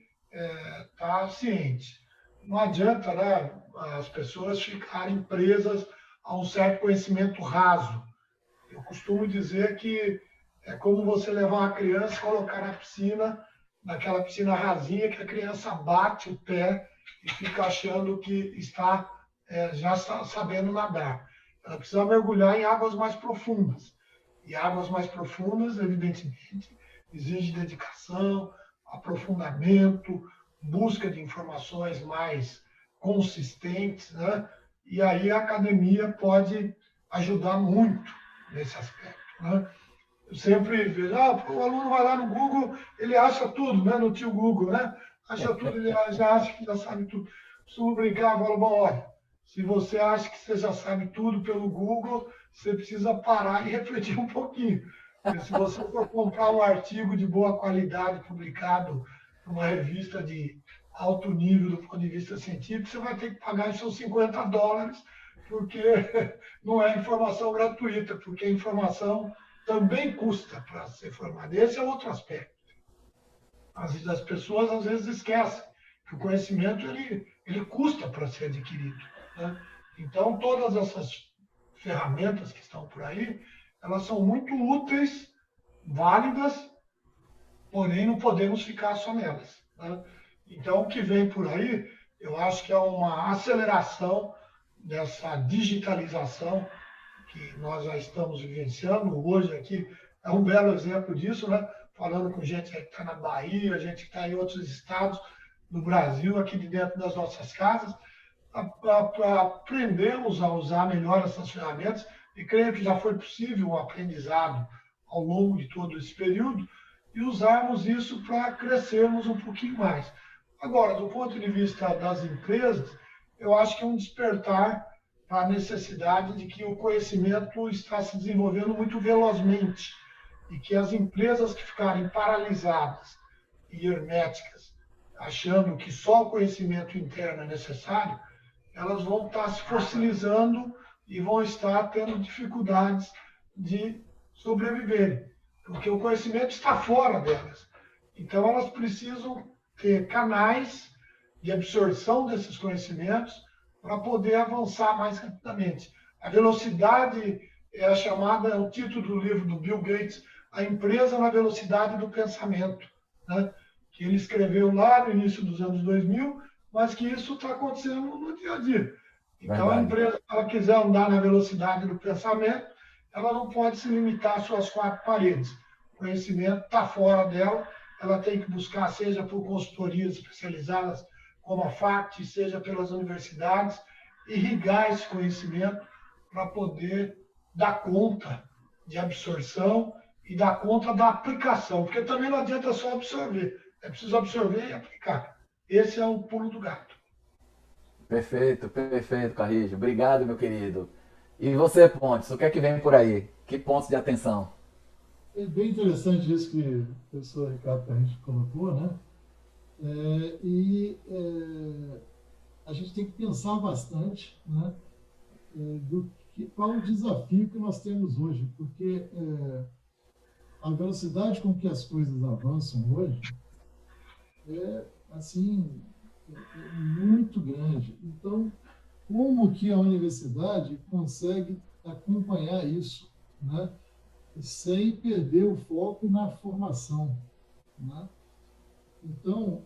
estar ciente. Não adianta, né, as pessoas ficarem presas a um certo conhecimento raso. Eu costumo dizer que é como você levar uma criança e colocar na piscina, naquela piscina rasinha, que a criança bate o pé e fica achando que está já sabendo nadar. Ela precisa mergulhar em águas mais profundas. E águas mais profundas, evidentemente, exige dedicação, aprofundamento, busca de informações mais consistentes, né? E aí a academia pode ajudar muito nesse aspecto, né? Eu sempre vejo, o aluno vai lá no Google, ele acha tudo, né? No tio Google, né? Acha tudo, ele já acha que já sabe tudo. Costumo brincar, falo, bom, olha, se você acha que você já sabe tudo pelo Google, você precisa parar e refletir um pouquinho. Porque se você for comprar um artigo de boa qualidade publicado numa revista de alto nível do ponto de vista científico, você vai ter que pagar os seus $50, porque não é informação gratuita, porque a informação também custa para ser formada. Esse é outro aspecto. As pessoas às vezes esquecem que o conhecimento ele custa para ser adquirido, né? Então, todas essas ferramentas que estão por aí, elas são muito úteis, válidas, porém não podemos ficar só nelas, né? Então, o que vem por aí, eu acho que é uma aceleração dessa digitalização que nós já estamos vivenciando. Hoje aqui é um belo exemplo disso, né? Falando com gente que está na Bahia, gente que está em outros estados do Brasil, aqui de dentro das nossas casas, aprendemos a usar melhor essas ferramentas e creio que já foi possível o aprendizado ao longo de todo esse período e usarmos isso para crescermos um pouquinho mais. Agora, do ponto de vista das empresas, eu acho que é um despertar para a necessidade de que o conhecimento está se desenvolvendo muito velozmente e que as empresas que ficarem paralisadas e herméticas, achando que só o conhecimento interno é necessário, elas vão estar se fossilizando e vão estar tendo dificuldades de sobreviverem, porque o conhecimento está fora delas. Então, elas precisam ter canais de absorção desses conhecimentos para poder avançar mais rapidamente. A velocidade é a chamada, é o título do livro do Bill Gates, A Empresa na Velocidade do Pensamento, né? Que ele escreveu lá no início dos anos 2000, mas que isso está acontecendo no dia a dia. Então, a empresa, se ela quiser andar na velocidade do pensamento, ela não pode se limitar às suas quatro paredes. O conhecimento está fora dela, ela tem que buscar, seja por consultorias especializadas, como a FACT, seja pelas universidades, irrigar esse conhecimento para poder dar conta de absorção e dar conta da aplicação, porque também não adianta só absorver, é preciso absorver e aplicar. Esse é o pulo do gato. Perfeito, perfeito, Carrijo. Obrigado, meu querido. E você, Pontes, o que é que vem por aí? Que pontos de atenção? É bem interessante isso que o professor Ricardo Carrijo colocou, né? A gente tem que pensar bastante, né? Qual o desafio que nós temos hoje, porque a velocidade com que as coisas avançam hoje é assim muito grande. Então, como que a universidade consegue acompanhar isso, né? Sem perder o foco na formação, né? Então,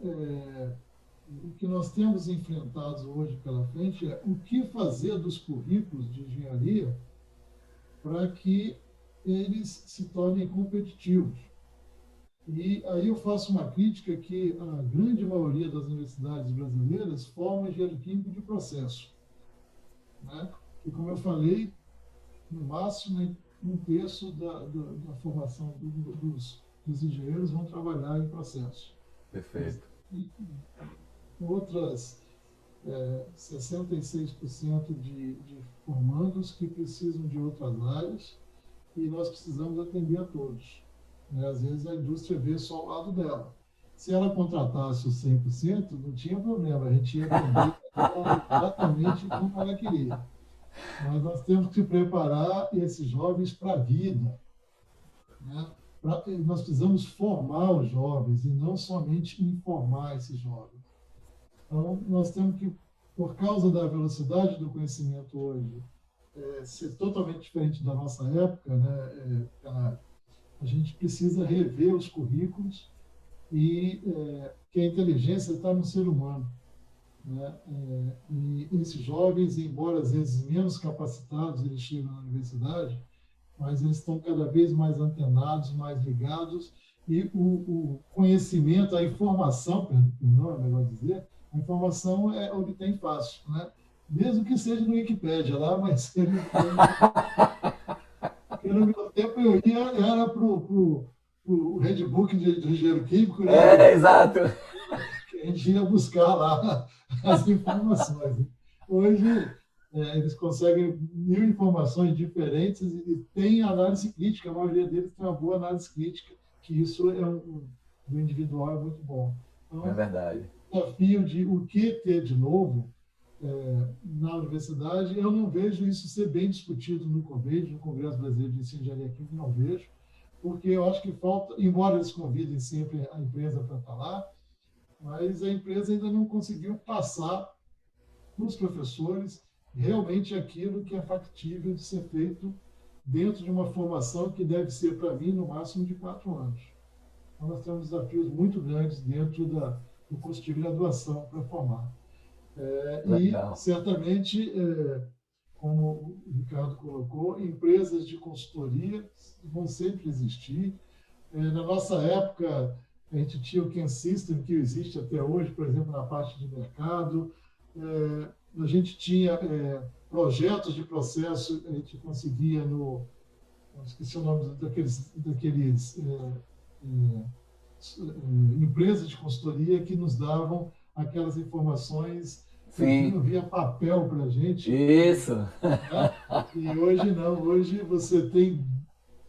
o que nós temos enfrentado hoje pela frente é o que fazer dos currículos de engenharia para que eles se tornem competitivos. E aí eu faço uma crítica que a grande maioria das universidades brasileiras forma engenheiro químico de processo, né? E, como eu falei, no máximo, um terço da formação dos engenheiros vão trabalhar em processo. Perfeito. E outras 66% de formandos que precisam de outras áreas e nós precisamos atender a todos, né? Às vezes a indústria vê só o lado dela. Se ela contratasse os 100%, não tinha problema, a gente ia atender exatamente como ela queria. Mas nós temos que preparar esses jovens para a vida, né? Nós precisamos formar os jovens e não somente informar esses jovens. Então, nós temos que, por causa da velocidade do conhecimento hoje, ser totalmente diferente da nossa época, né? A gente precisa rever os currículos e que a inteligência está no ser humano, né? E esses jovens, embora às vezes menos capacitados, eles chegam na universidade, mas eles estão cada vez mais antenados, mais ligados, e o conhecimento, a informação, não é melhor dizer, a informação é obtém fácil, né? Mesmo que seja no Wikipédia lá, mas porque no meu tempo eu ia era para o Redbook do engenheiro químico, né? Exato. A gente ia buscar lá as informações. Hoje, eles conseguem 1000 informações diferentes e tem análise crítica, a maioria deles tem uma boa análise crítica, que isso do individual é muito bom. Então, é verdade. O desafio de o que ter de novo na universidade, eu não vejo isso ser bem discutido no COBED, no Congresso Brasileiro de Ensino de Engenharia Química, não vejo. porque eu acho que falta, embora eles convidem sempre a empresa para estar lá, mas a empresa ainda não conseguiu passar para os professores realmente aquilo que é factível de ser feito dentro de uma formação que deve ser, para mim, no máximo de 4 anos. Então, nós temos desafios muito grandes dentro do curso de graduação para formar. E, Legal. certamente, como o Ricardo colocou, empresas de consultoria vão sempre existir. Na nossa época, a gente tinha o Ken System, que existe até hoje, por exemplo, na parte de mercado. A gente tinha projetos de processo, a gente conseguia esqueci o nome daqueles empresas de consultoria que nos davam aquelas informações que Sim, vinham via papel para a gente, isso. né? E hoje não, hoje você tem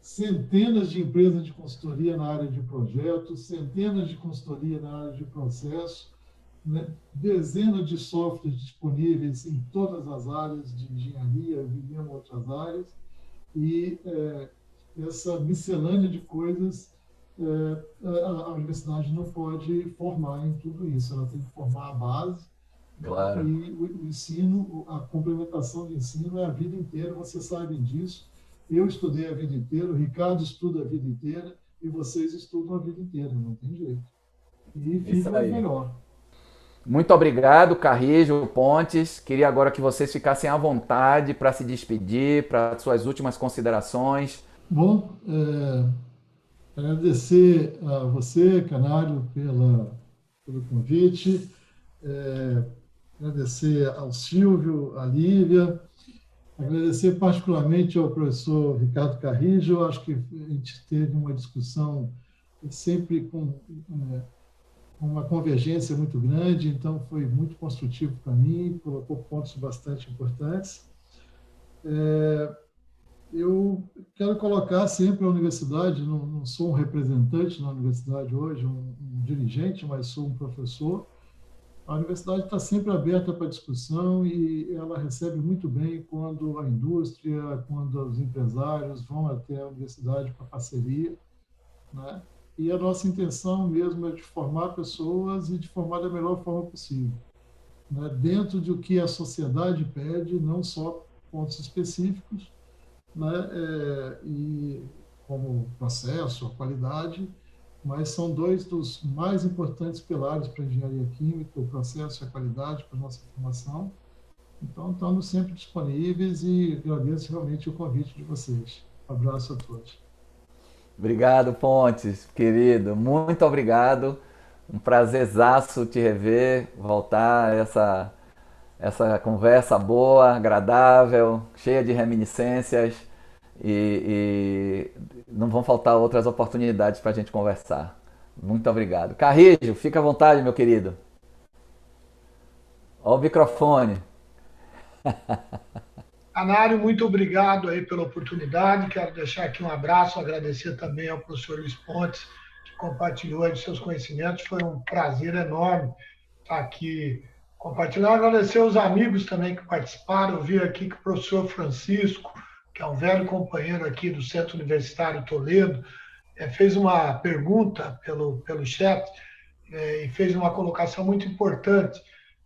centenas de empresas de consultoria na área de projetos, centenas de consultoria na área de processo, né? Dezenas de softwares disponíveis em todas as áreas de engenharia e em outras áreas, e essa miscelânea de coisas, a universidade não pode formar em tudo isso, ela tem que formar a base, né? Claro. E o ensino, a complementação do ensino é a vida inteira, vocês sabem disso. Eu estudei a vida inteira, o Ricardo estuda a vida inteira e vocês estudam a vida inteira, não tem jeito. E Isso ficam aí. melhor. Muito obrigado, Carrijo, Pontes. Queria agora que vocês ficassem à vontade para se despedir, para suas últimas considerações. Bom, agradecer a você, Canário, pelo convite, agradecer ao Silvio, à Lívia, agradecer particularmente ao professor Ricardo Carrijo. Acho que a gente teve uma discussão sempre com uma convergência muito grande, então foi muito construtivo para mim, colocou pontos bastante importantes. Eu quero colocar sempre a universidade, não sou um representante na universidade hoje, um dirigente, mas sou um professor. A universidade está sempre aberta para discussão e ela recebe muito bem quando a indústria, quando os empresários vão até a universidade para parceria, né? E a nossa intenção mesmo é de formar pessoas e de formar da melhor forma possível, né? Dentro do que a sociedade pede, não só pontos específicos, né? E como processo, a qualidade, mas são dois dos mais importantes pilares para a engenharia química, o processo e a qualidade para a nossa formação. Então, estamos sempre disponíveis e agradeço realmente o convite de vocês. Um abraço a todos. Obrigado, Pontes, querido. Muito obrigado. Um prazerzaço te rever, voltar a essa conversa boa, agradável, cheia de reminiscências e não vão faltar outras oportunidades para a gente conversar. Muito obrigado. Carrijo, fica à vontade, meu querido. Ó o microfone. Canário, muito obrigado aí pela oportunidade. Quero deixar aqui um abraço, agradecer também ao professor Luiz Pontes, que compartilhou aí seus conhecimentos. Foi um prazer enorme estar aqui compartilhando. Agradecer aos amigos também que participaram. Eu vi aqui que o professor Francisco, que é um velho companheiro aqui do Centro Universitário Toledo, fez uma pergunta pelo chat e fez uma colocação muito importante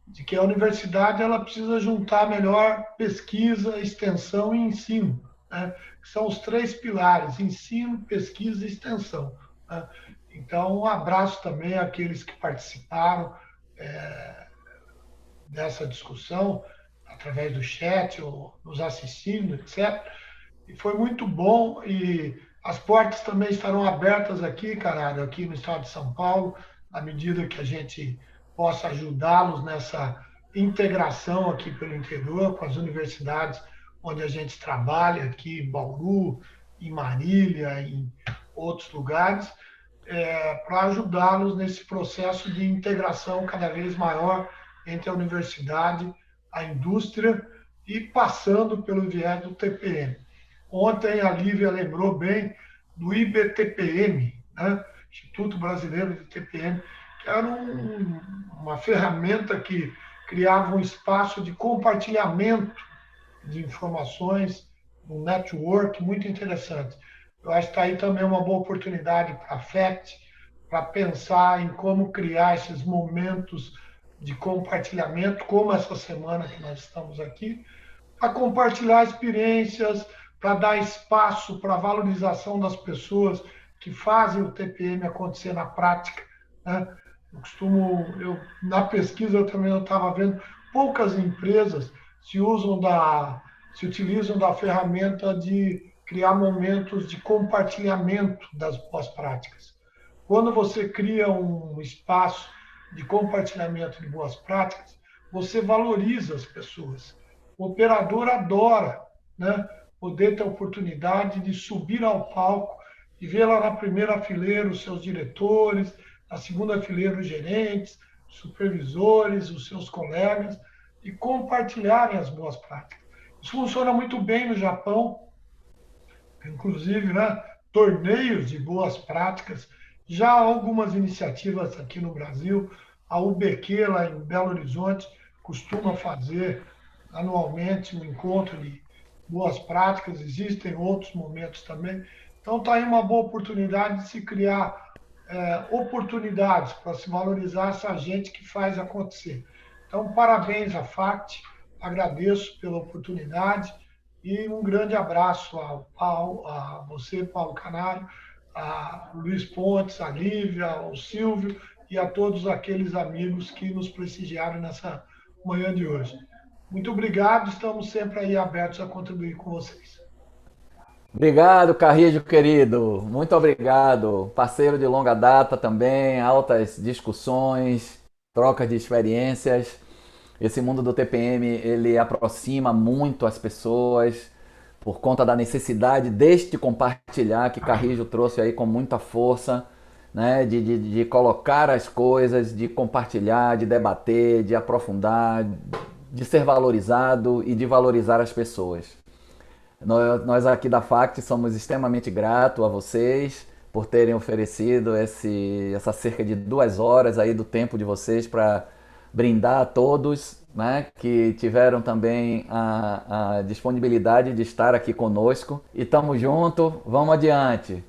de que a universidade ela precisa juntar melhor pesquisa, extensão e ensino, né? Que são os três pilares: ensino, pesquisa e extensão, né? Então, um abraço também àqueles que participaram dessa discussão através do chat ou nos assistindo, etc. E foi muito bom e as portas também estarão abertas aqui, caralho, aqui no estado de São Paulo, na medida que a gente possa ajudá-los nessa integração aqui pelo interior com as universidades onde a gente trabalha, aqui em Bauru, em Marília, em outros lugares, para ajudá-los nesse processo de integração cada vez maior entre a universidade, a indústria e passando pelo viés do TPM. Ontem a Lívia lembrou bem do IBTPM, né? Instituto Brasileiro de TPM, que era uma ferramenta que criava um espaço de compartilhamento de informações, um network muito interessante. Eu acho que está aí também uma boa oportunidade para a FACT, para pensar em como criar esses momentos de compartilhamento, como essa semana que nós estamos aqui, para compartilhar experiências, para dar espaço para a valorização das pessoas que fazem o TPM acontecer na prática, né? Na pesquisa eu também estava vendo, poucas empresas se utilizam da ferramenta de criar momentos de compartilhamento das boas práticas. Quando você cria um espaço de compartilhamento de boas práticas, você valoriza as pessoas. O operador adora, né, poder ter a oportunidade de subir ao palco e ver lá na primeira fileira os seus diretores, na segunda fileira os gerentes, supervisores, os seus colegas, e compartilharem as boas práticas. Isso funciona muito bem no Japão, inclusive, né, torneios de boas práticas. Já há algumas iniciativas aqui no Brasil, a UBQ, lá em Belo Horizonte, costuma fazer anualmente um encontro de boas práticas, existem outros momentos também. Então, está aí uma boa oportunidade de se criar oportunidades para se valorizar essa gente que faz acontecer. Então, parabéns à FACT, agradeço pela oportunidade e um grande abraço a você, Paulo Canário, a Luiz Pontes, a Lívia, ao Silvio e a todos aqueles amigos que nos prestigiaram nessa manhã de hoje. Muito obrigado, estamos sempre aí abertos a contribuir com vocês. Obrigado, Carrijo querido. Muito obrigado. Parceiro de longa data também, altas discussões, troca de experiências. Esse mundo do TPM, ele aproxima muito as pessoas por conta da necessidade deste compartilhar que Carrijo trouxe aí com muita força, né? De colocar as coisas, de compartilhar, de debater, de aprofundar, de ser valorizado e de valorizar as pessoas. Nós aqui da FACT somos extremamente gratos a vocês por terem oferecido essa cerca de 2 horas aí do tempo de vocês para brindar a todos, né, que tiveram também a disponibilidade de estar aqui conosco. E tamo junto, vamos adiante.